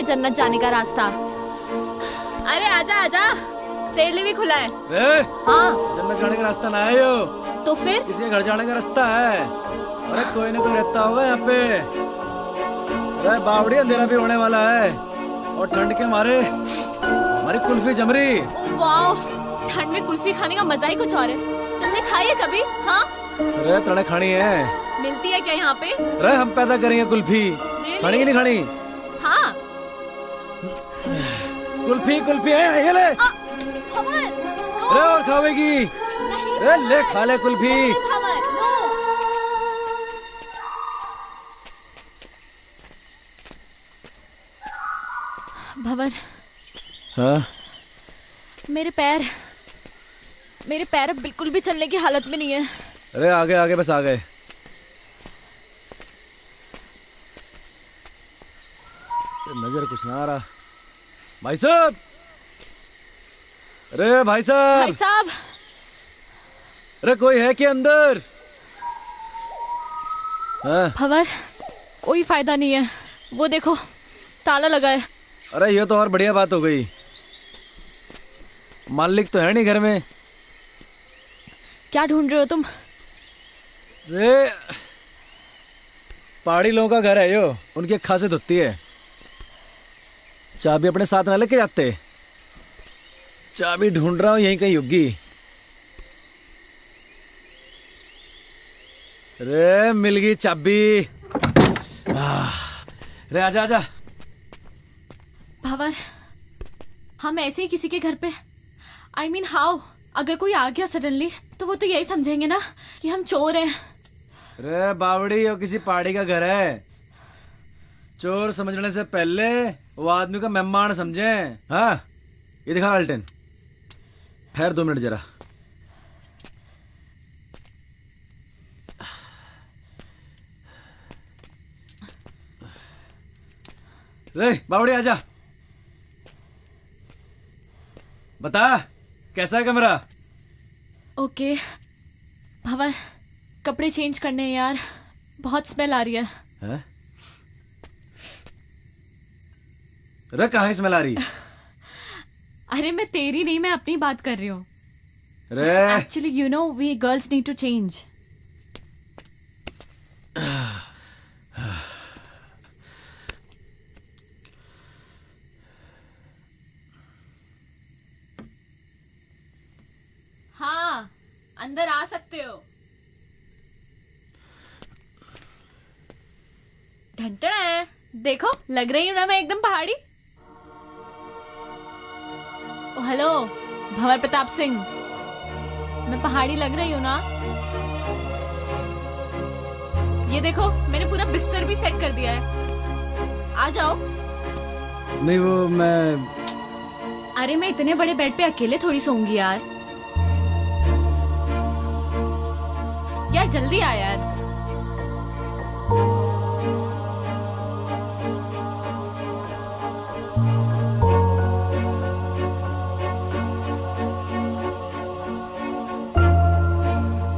जन्नत जाने का रास्ता। अरे आजा आजा, तेरे लिए भी खुला है। हाँ,
जन्नत जाने का रास्ता ना है यो,
तो फिर
किसी के घर जाने का रास्ता है। अरे कोई ना कोई रहता होगा यहाँ पे। अरे बावड़ी, अंधेरा भी होने वाला है और ठंड के मारे हमारी कुल्फी जम रही।
वाह, ठंड में कुल्फी खाने का मजा ही कुछ और है। तुमने खाई है कभी? हाँ,
अरे तड़े खानी है।
मिलती है क्या यहाँ पे?
अरे हम पैदा करेंगे कुल्फी, खानी की नहीं खानी?
हाँ,
कुल्फी है, ये ले। अरे और खावेगी? अरे ले, खा ले कुल्फी।
भंवर,
हाँ?
मेरे पैर अब बिल्कुल भी चलने की हालत में नहीं है।
अरे आगे बस आ गए। नजर कुछ ना आ रहा। भाई साहब, अरे भाई साहब, अरे कोई है क्या अंदर? हाँ?
भंवर, कोई फायदा नहीं है, वो देखो ताला लगा है।
अरे ये तो और बढ़िया बात हो गई, मालिक तो है नहीं घर में।
क्या ढूंढ रहे हो तुम?
अरे पहाड़ी लोगों का घर है यो, उनकी एक खासियत होती है, चाबी अपने साथ ना लेके जाते। चाबी ढूंढ रहा हूँ, यहीं कहीं होगी। रे मिल गई चाबी। रे आजा आजा।
भंवर, हम ऐसे ही किसी के घर पे, आई मीन हाउ, अगर कोई आ गया सडनली तो वो तो यही समझेंगे ना कि हम चोर हैं।
रे बावड़ी, और किसी पहाड़ी का घर है। चोर समझने से पहले वो आदमी का मेहमान समझे। हाँ, ये दिखा अल्टन। ठहर 2 मिनट जरा। रे बावड़ी आजा। बता कैसा है कमरा?
ओके भंवर, कपड़े चेंज करने हैं यार, बहुत स्मेल आ रही है।
हैं? रे कहाँ स्मेल आ रही?
अरे मैं तेरी नहीं, मैं अपनी बात कर रही हूँ।
रे
actually you know we girls need to change. हाँ, अंदर आ सकते हो। घंटा है, देखो लग रही हूँ ना मैं एकदम पहाड़ी। ओ हेलो भंवर प्रताप सिंह, मैं पहाड़ी लग रही हूँ ना? ये देखो मैंने पूरा बिस्तर भी सेट कर दिया है, आ जाओ।
नहीं वो मैं
अरे मैं इतने बड़े बेड पे अकेले थोड़ी सोऊंगी यार। यार जल्दी आ यार।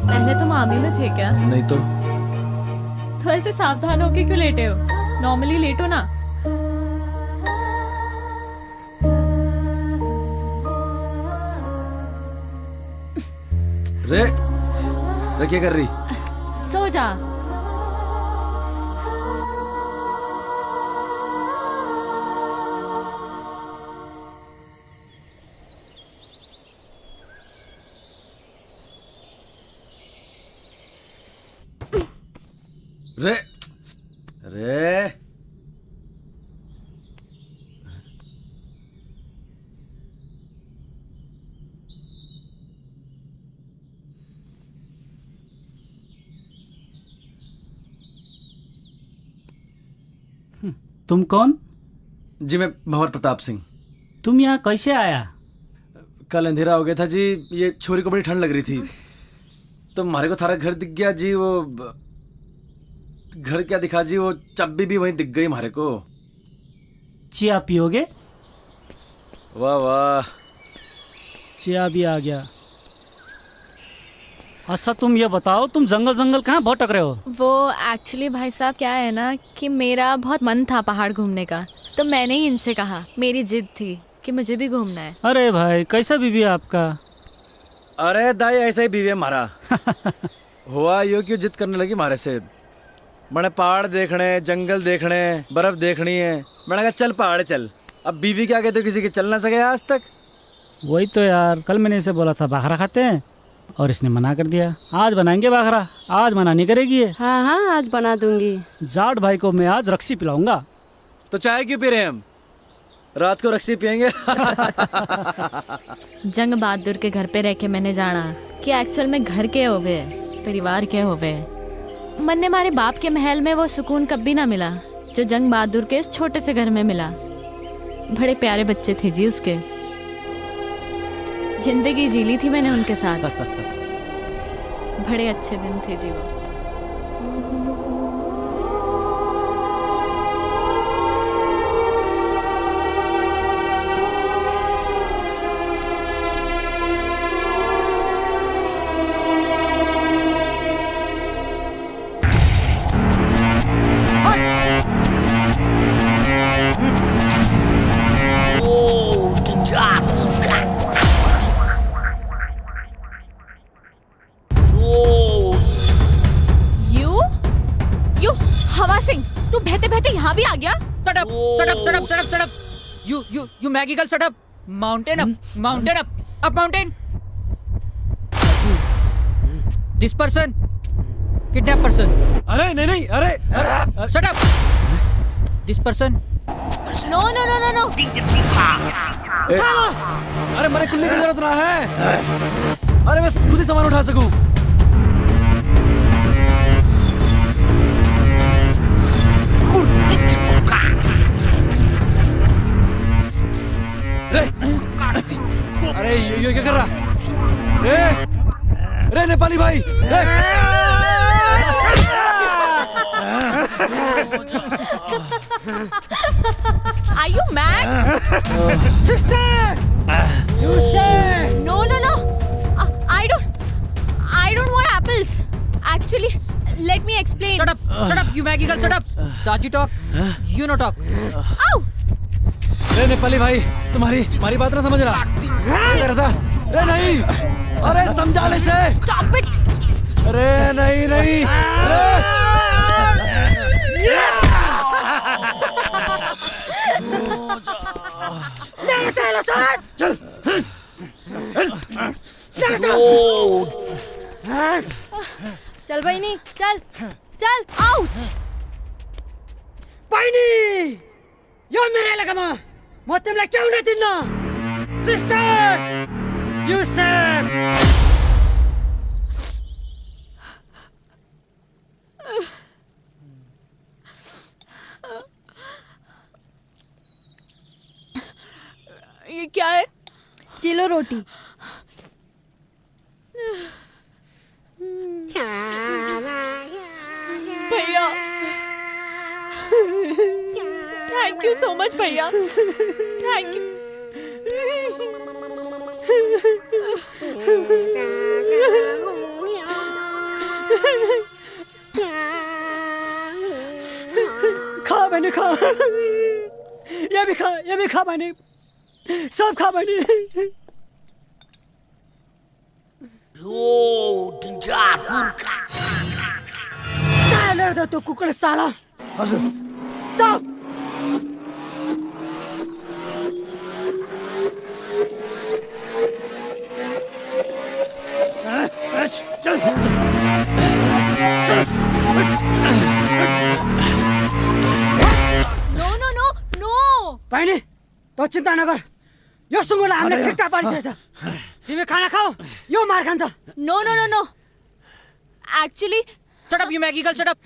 पहले तुम आर्मी में थे क्या?
नहीं तो
ऐसे सावधान होके क्यों लेटे हो? नॉर्मली लेटो ना।
रे रे क्या कर रही?
सो जा।
रे रे
तुम कौन?
जी मैं भंवर प्रताप सिंह।
तुम यहाँ कैसे आया?
कल अंधेरा हो गया था जी, ये छोरी को बड़ी ठंड लग रही थी तो हमारे को थारा घर दिख गया जी। वो घर क्या दिखा जी, वो चाबी भी वहीं दिख गई हमारे को।
चिया पियोगे?
वाह वाह,
चिया भी आ गया। अच्छा तुम ये बताओ, तुम जंगल जंगल कहाँ भटक रहे हो?
वो एक्चुअली भाई साहब क्या है ना कि मेरा बहुत मन था पहाड़ घूमने का, तो मैंने ही इनसे कहा, मेरी जिद थी कि मुझे भी घूमना है।
अरे भाई कैसा बीवी है आपका?
अरे दाई ऐसा ही बीवी है हमारा। हुआ यो क्यों जिद करने लगी हमारे से? मैंने पहाड़ देखने, जंगल देखने, बर्फ देखनी है। मैंने कहा चल पहाड़ चल। अब बीवी के आगे तो किसी के चल ना सके आज तक।
वही तो यार, कल मैंने इसे बोला था बाखरा खाते हैं और इसने मना कर दिया। आज बनाएंगे बाखरा, आज मना नहीं करेगी ये।
हाँ हाँ आज बना दूंगी।
जाट भाई को मैं आज रक्सी पिलाऊंगा।
तो चाय क्यों पी रहे हैं हम? रात को रक्सी पियेंगे।
जंग बहादुर के घर पे रह के मैंने जाना कि एक्चुअल में घर के होवे, परिवार के होवे। मन ने हमारे बाप के महल में वो सुकून कभी ना मिला जो जंग बहादुर के इस छोटे से घर में मिला। बड़े प्यारे बच्चे थे जी उसके, जिंदगी जी ली थी मैंने उनके साथ। बड़े अच्छे दिन थे जी वो। हवा सिंह, तू बहते बहते यहाँ भी आ गया?
Shut up! Shut up! Shut up! Shut up! Shut up! You Maggie girl, shut up! Mountain up! Mountain up! Up mountain! This person kidnap person.
अरे नहीं नहीं अरे, अरे
Shut up. This person.
No no no no no
अरे मेरे कुल्ली की जरूरत ना है। अरे मैं खुद ही सामान उठा सकूं। रे अरे ये क्या कर रहा? रे रे नेपाली भाई रे
Are you mad?
Sister. You say.
No, no, no. I don't want apples. Actually, let me explain.
Shut up. Shut up. You Maggie girl. Shut up. Daji talk. You no talk.
Ow!
रे नेपाली भाई तुम्हारी बात ना समझ रहा। क्या कर रहा था? रे नहीं अरे समझा ले से।
Stop it!
अरे नहीं नहीं
चल भाई नहीं चल चल ouch
Paini. Yo mere lagama. Motem la kyau na dinna? Sister. You said.
ये क्या है? चिलो रोटी। भैया थैंक यू सो मच भैया थैंक यू
खा मैंने खा ये भी खा मैंने सब खा मैंने चालेर तो कुकड़ साला चुप
नो नो नो नो
पाइने तो चिंता नगर यो सुँगुरलाई हामीले ठिक्का पारिसकेछ तिमी खाना खाऊ यो मार खान्छ
no no no no actually
Shut up, you Maggie girl, shut up.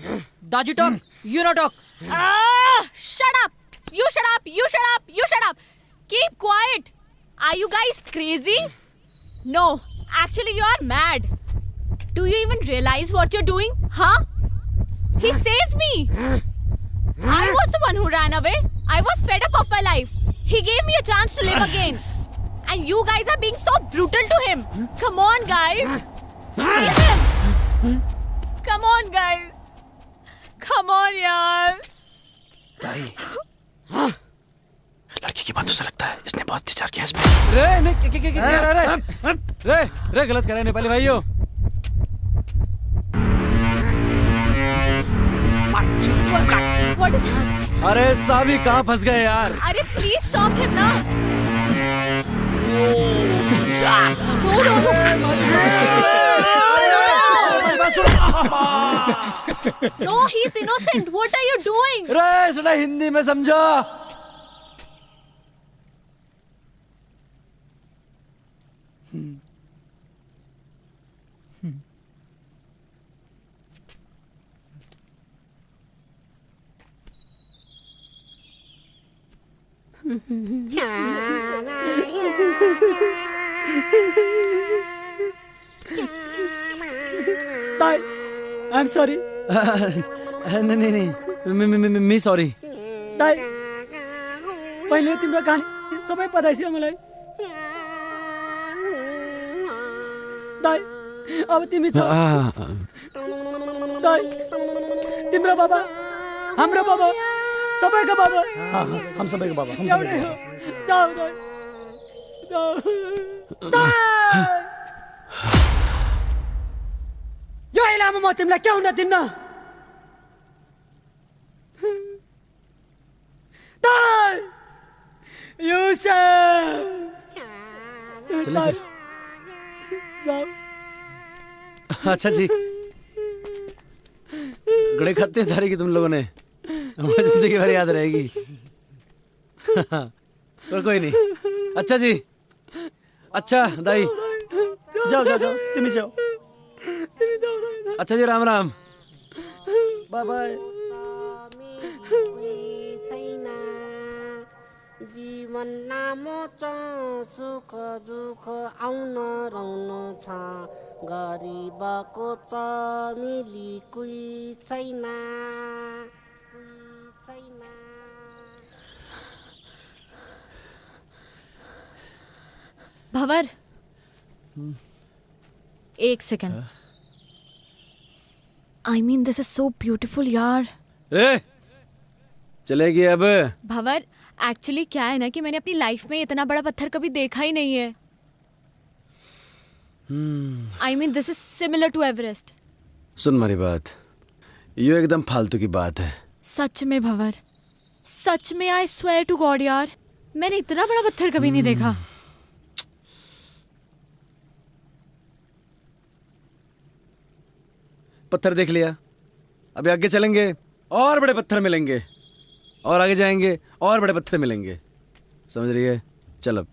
Daji talk, you no talk.
shut up you shut up you shut up you shut up keep quiet are you guys crazy no actually you are mad do you even realize what you're doing huh he saved me I was the one who ran away I was fed up of my life he gave me a chance to live again and you guys are being so brutal to him come on guys kill him come on guys come on yaar
लड़की की बातों से लगता है इसने बहुत विचार किया इसमें।
रे नहीं क्या रे रे गलत कर रहे हैं नेपाली भाइयों।
what is happening
अरे साभी कहाँ फंस गए यार?
अरे प्लीज स्टॉप हिम ना no he is innocent what are you doing
रे सुना हिंदी में समझो।
ताई आई एम सॉरी
नहीं नहीं मी सॉरी।
ताई पहिले तिम्रो कहानी सबै पता छ मलाई ताई अब तिमी छ ताई तिम्रो बाबा हाम्रो बाबा सबैको बाबा
हम सबैको बाबा हम
एउटै हो जाऊ ताई जाऊ ताई यो इलामा म तिमीलाई के हुन दिन्न ताई युसुफ
चले फिर।
जाऊ
अच्छा जी गड़े खाते धारी की तुम लोगों ने, मुझे जिंदगी भर याद रहेगी। पर कोई नहीं। अच्छा जी, अच्छा दाई,
जाओ जाओ जाओ, तुम्हें जाओ।
अच्छा जी, राम राम।
Bye bye.
जीवन लामो छ, सुख दुःख आउन रहनु छ, गरिबको छ मिली कोही छैन, कोही छैन।
भंवर, एक second. I mean this is so beautiful यार।
रे चलेगी अब।
भंवर, एक्चुअली क्या है ना कि मैंने अपनी लाइफ में इतना बड़ा पत्थर कभी देखा ही नहीं है। I mean this is similar to Everest.
सुन मेरी बात, ये एकदम फालतू की बात है।
सच में भंवर, सच में आई स्वेयर टू गॉड यार, मैंने इतना बड़ा पत्थर कभी नहीं देखा।
पत्थर देख लिया, अभी आगे चलेंगे और बड़े पत्थर मिलेंगे, और आगे जाएंगे और बड़े पत्थर मिलेंगे, समझ रही है? चल अब।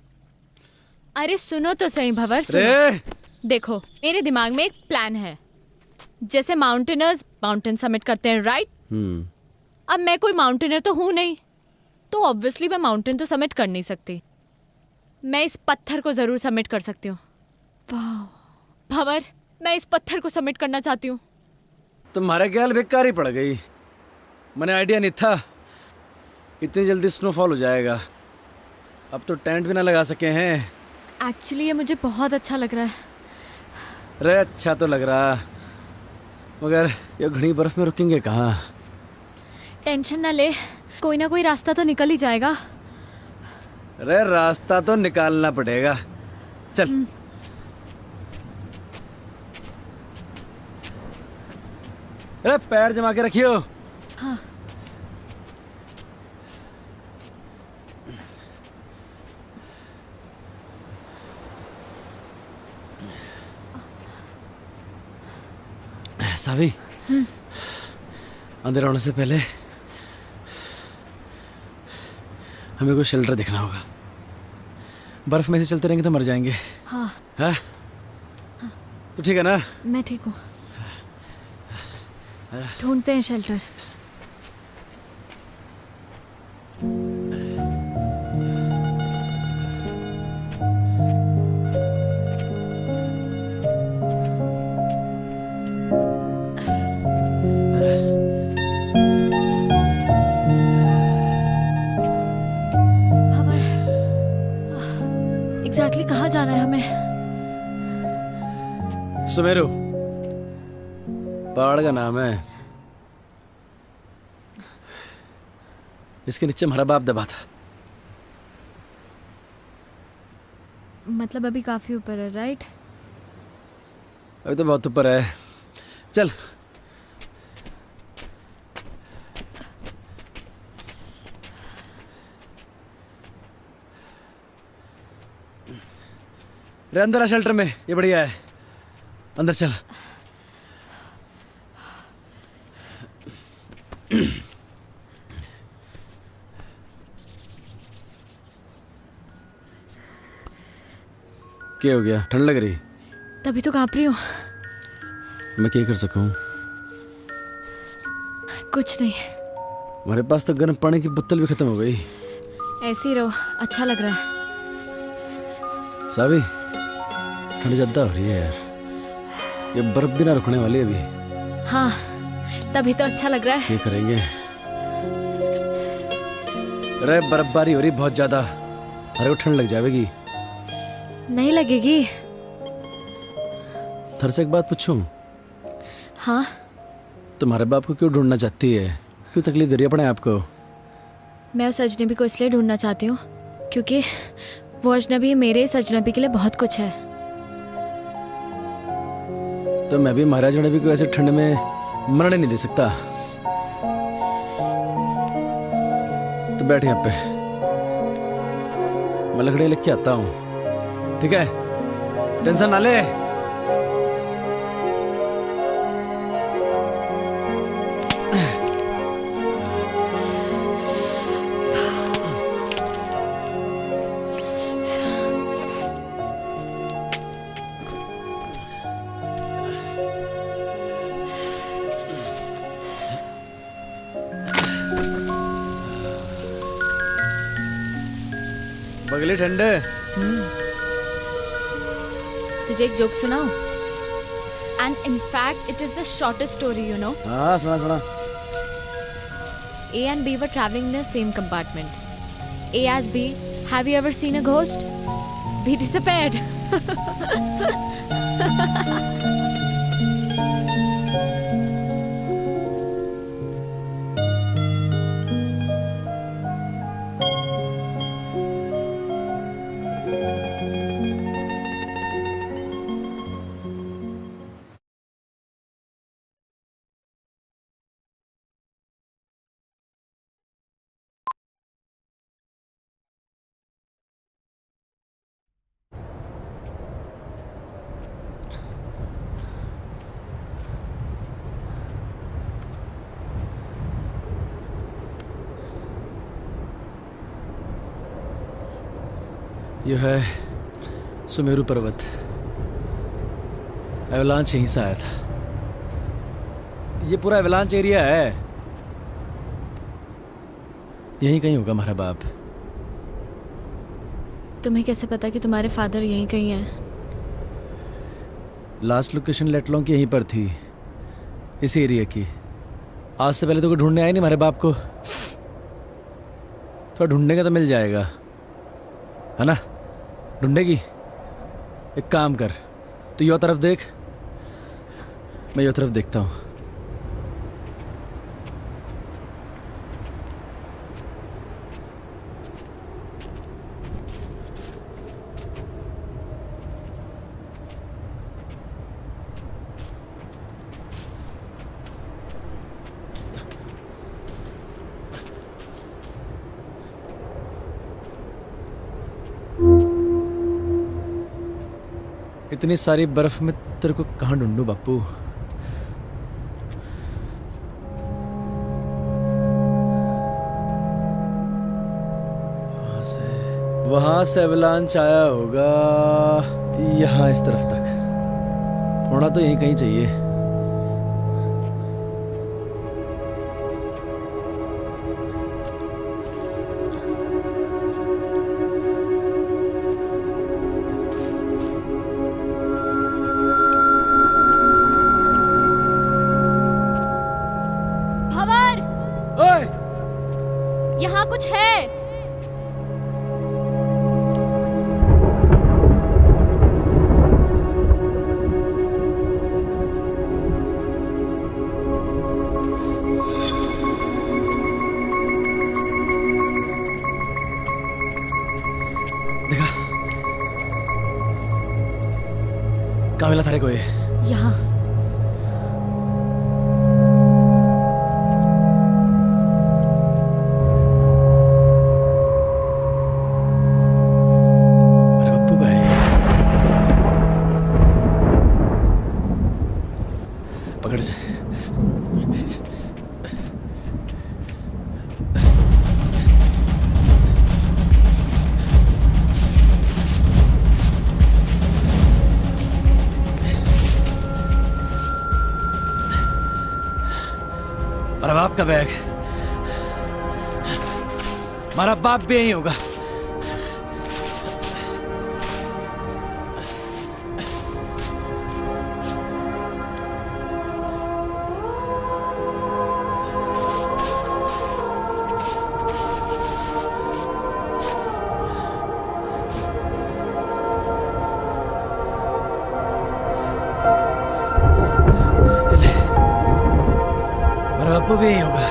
अरे सुनो तो सही भंवर, सुनो।
रे
देखो, मेरे दिमाग में एक प्लान है। जैसे माउंटेनर्स माउंटेन समिट करते हैं, राइट? अब मैं कोई माउंटेनर तो हूं नहीं, तो ऑब्वियसली मैं माउंटेन तो समिट कर नहीं सकती। मैं इस पत्थर को जरूर समिट कर सकती हूँ। वाह भंवर, मैं इस पत्थर को समिट करना चाहती हूँ।
तुम्हारा ख्याल बेकार ही पड़ गई। मैंने आइडिया नहीं था इतनी जल्दी स्नोफॉल हो जाएगा। अब तो टेंट भी ना लगा सके हैं।
एक्चुअली ये मुझे बहुत अच्छा लग रहा है।
रे अच्छा तो लग रहा, मगर ये घनी बर्फ में रुकेंगे कहाँ?
टेंशन ना ले, कोई ना कोई रास्ता तो निकल ही जाएगा।
रे रास्ता तो निकालना पड़ेगा। चल। अरे पैर जमा के रखियो।
हाँ।
सावी, अंधेरा होने से पहले हमें कोई शेल्टर देखना होगा। बर्फ में से चलते रहेंगे तो मर जाएंगे।
हाँ।
हाँ? तो ठीक है ना?
मैं ठीक हूँ। ढूंढते हैं शेल्टर। एग्जैक्टली कहाँ जाना है हमें?
सुमेरु पहाड़ का नाम है। इसके नीचे हमारा बाप दबा था।
मतलब अभी काफी ऊपर है, राइट?
अभी तो बहुत ऊपर है। चल। रे अंदर आ शेल्टर में, ये बढ़िया है। अंदर चल। क्या हो गया? ठंड लग रही?
तभी तो कांप रही हूँ।
मैं क्या कर सकूं?
कुछ नहीं,
हमारे पास तो गर्म पानी की बोतल भी खत्म हो गई।
ऐसे ही रहो, अच्छा लग रहा है।
सावी, ठंड ज्यादा हो रही है यार। ये बर्फ भी ना रुकने वाली है अभी।
हाँ, तभी तो अच्छा लग रहा है।
क्या करेंगे? अरे बर्फबारी हो रही बहुत ज्यादा, अरे वो ठंड लग जाएगी।
नहीं लगेगी।
थर से एक बात पूछूं?
हाँ।
तुम्हारे बाप को क्यों ढूंढना चाहती है? क्यों तकलीफ दे रही है अपने आप को?
मैं उस अजनबी को इसलिए ढूंढना चाहती हूँ क्योंकि वो अजनबी मेरे इस अजनबी के लिए बहुत कुछ है।
तो मैं भी महाराज अजनबी को ऐसे ठंड में मरने नहीं दे सकता। तो बैठ यहाँ पे, मैं लकड़ी लेके आता हूँ, ठीक है? टेंशन ना ले। पगले ठंडे।
तुझे एक जोक सुनाऊं? And in fact, it is the shortest story, you know.
हाँ सुना सुना।
A and B were traveling in the same compartment. A asked B, "Have you ever seen a ghost?" B disappeared.
यह है सुमेरु पर्वत। एवलांच यहीं से आया था। ये पूरा एवलांच एरिया है। यहीं कहीं होगा हमारा बाप।
तुम्हें कैसे पता कि तुम्हारे फादर यहीं कहीं हैं?
लास्ट लोकेशन लेटलों की यहीं पर थी, इस एरिया की। आज से पहले तो कोई ढूंढने आया नहीं हमारे बाप को। थोड़ा ढूंढने का तो मिल जाएगा, है ना? ढूंढेगी? एक काम कर, तू यो तरफ देख, मैं यो तरफ देखता हूँ। इतनी सारी बर्फ में तेरे को कहाँ ढूंढूं बापू? वहां से एवलांच आया होगा यहाँ इस तरफ तक। होना तो यहीं कहीं चाहिए।
यहाँ कुछ है।
देखा? कहाँ मिला थारे को ये?
यहाँ।
पकड़ से। मेरा बाप का बैग। हमारा बाप भी यही होगा। बापू भी यही होगा।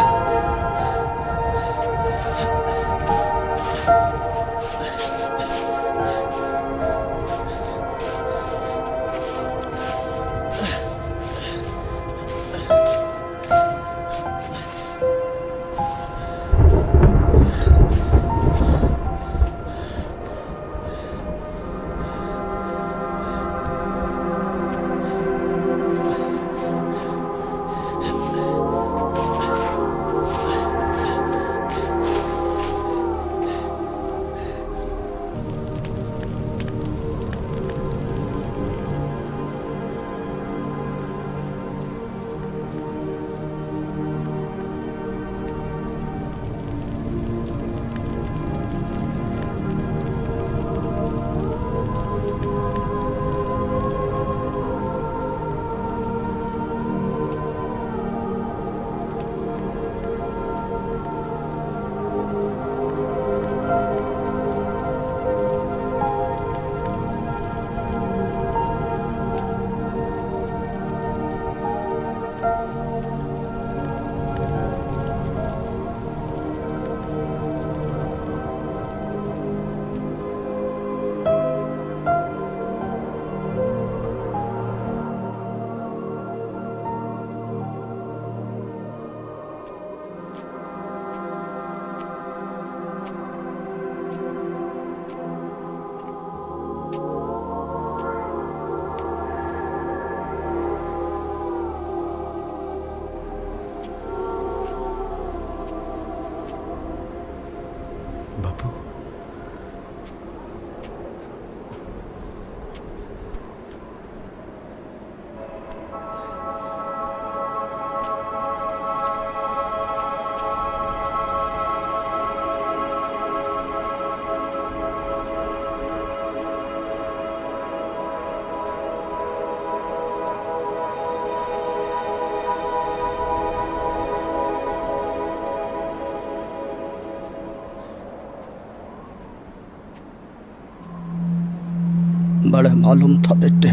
बड़े मालूम था बेटे,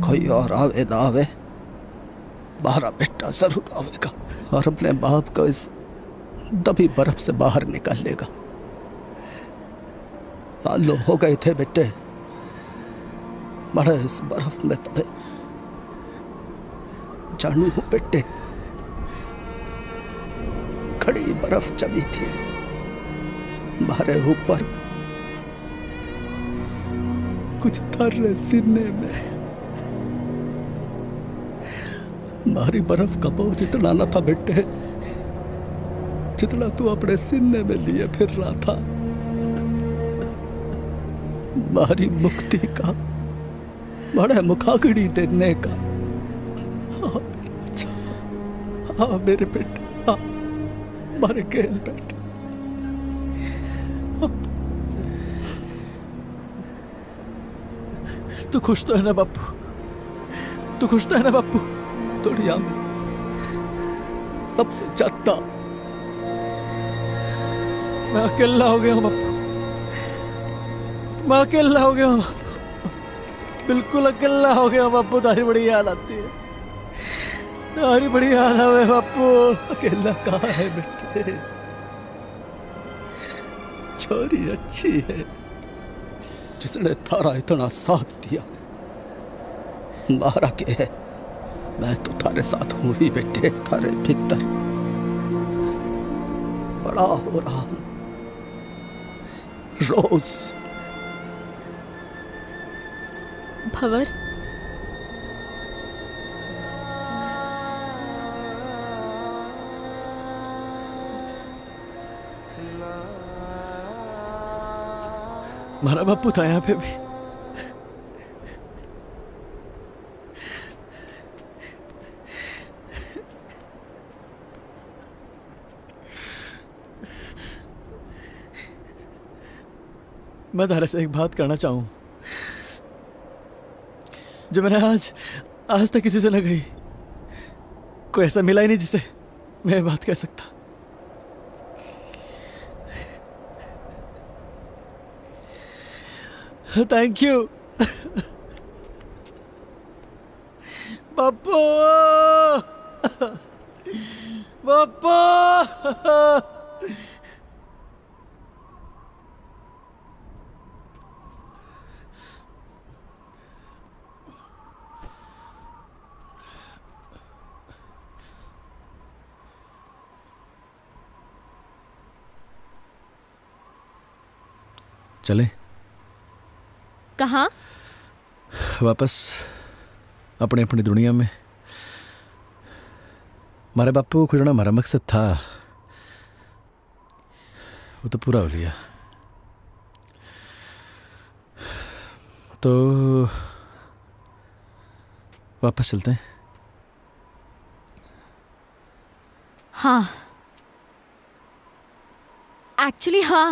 कोई और आवे ना आवे, बाहर बेटा जरूर आवेगा और अपने बाप को इस दबी बर्फ से बाहर निकालेगा। सालों हो गए थे बेटे बड़े इस बर्फ में दबे। जानू हूं बेटे, खड़ी बर्फ जमी थी हमारे ऊपर, कुछ थर्रे सीने में। भारी बर्फ का बोझ इतना न था बेटे जितना तू अपने सीने में लिए फिर रहा था। भारी मुक्ति का, बड़े मुखाग्नि देने का। हाँ मेरे बच्चा, हाँ मेरे बेटे, हाँ मारे खेल बेटे।
तू खुश तो है ना बापू? तू खुश तो है ना बापू?
दुनिया में सबसे ज्यादा
मैं अकेला हो गया हूँ बापू, मैं अकेला हो गया हूँ, बिल्कुल अकेला हो गया हूँ बापू। तारी बड़ी याद आती है, तारी बड़ी याद आवे बापू।
अकेला कहाँ है बेटे, छोरी अच्छी है जिसने थारा इतना साथ दिया। मारा के है, मैं तो थारे साथ हूं ही बेटे, थारे भीतर बड़ा हो रहा हूं रोज।
भंवर,
हमारा बापू था यहाँ पे भी। मैं तारे से एक बात करना चाहूं जो मैंने आज तक किसी से न कही। कोई ऐसा मिला ही नहीं जिसे मैं ये बात कह सकता। थैंक यू बापू, बापू। चले
कहाँ?
वापस अपने अपनी दुनिया में। हमारे बापू को खुजना हमारा मकसद था, वो तो पूरा हो लिया। तो वापस चलते हैं।
हाँ, एक्चुअली हाँ।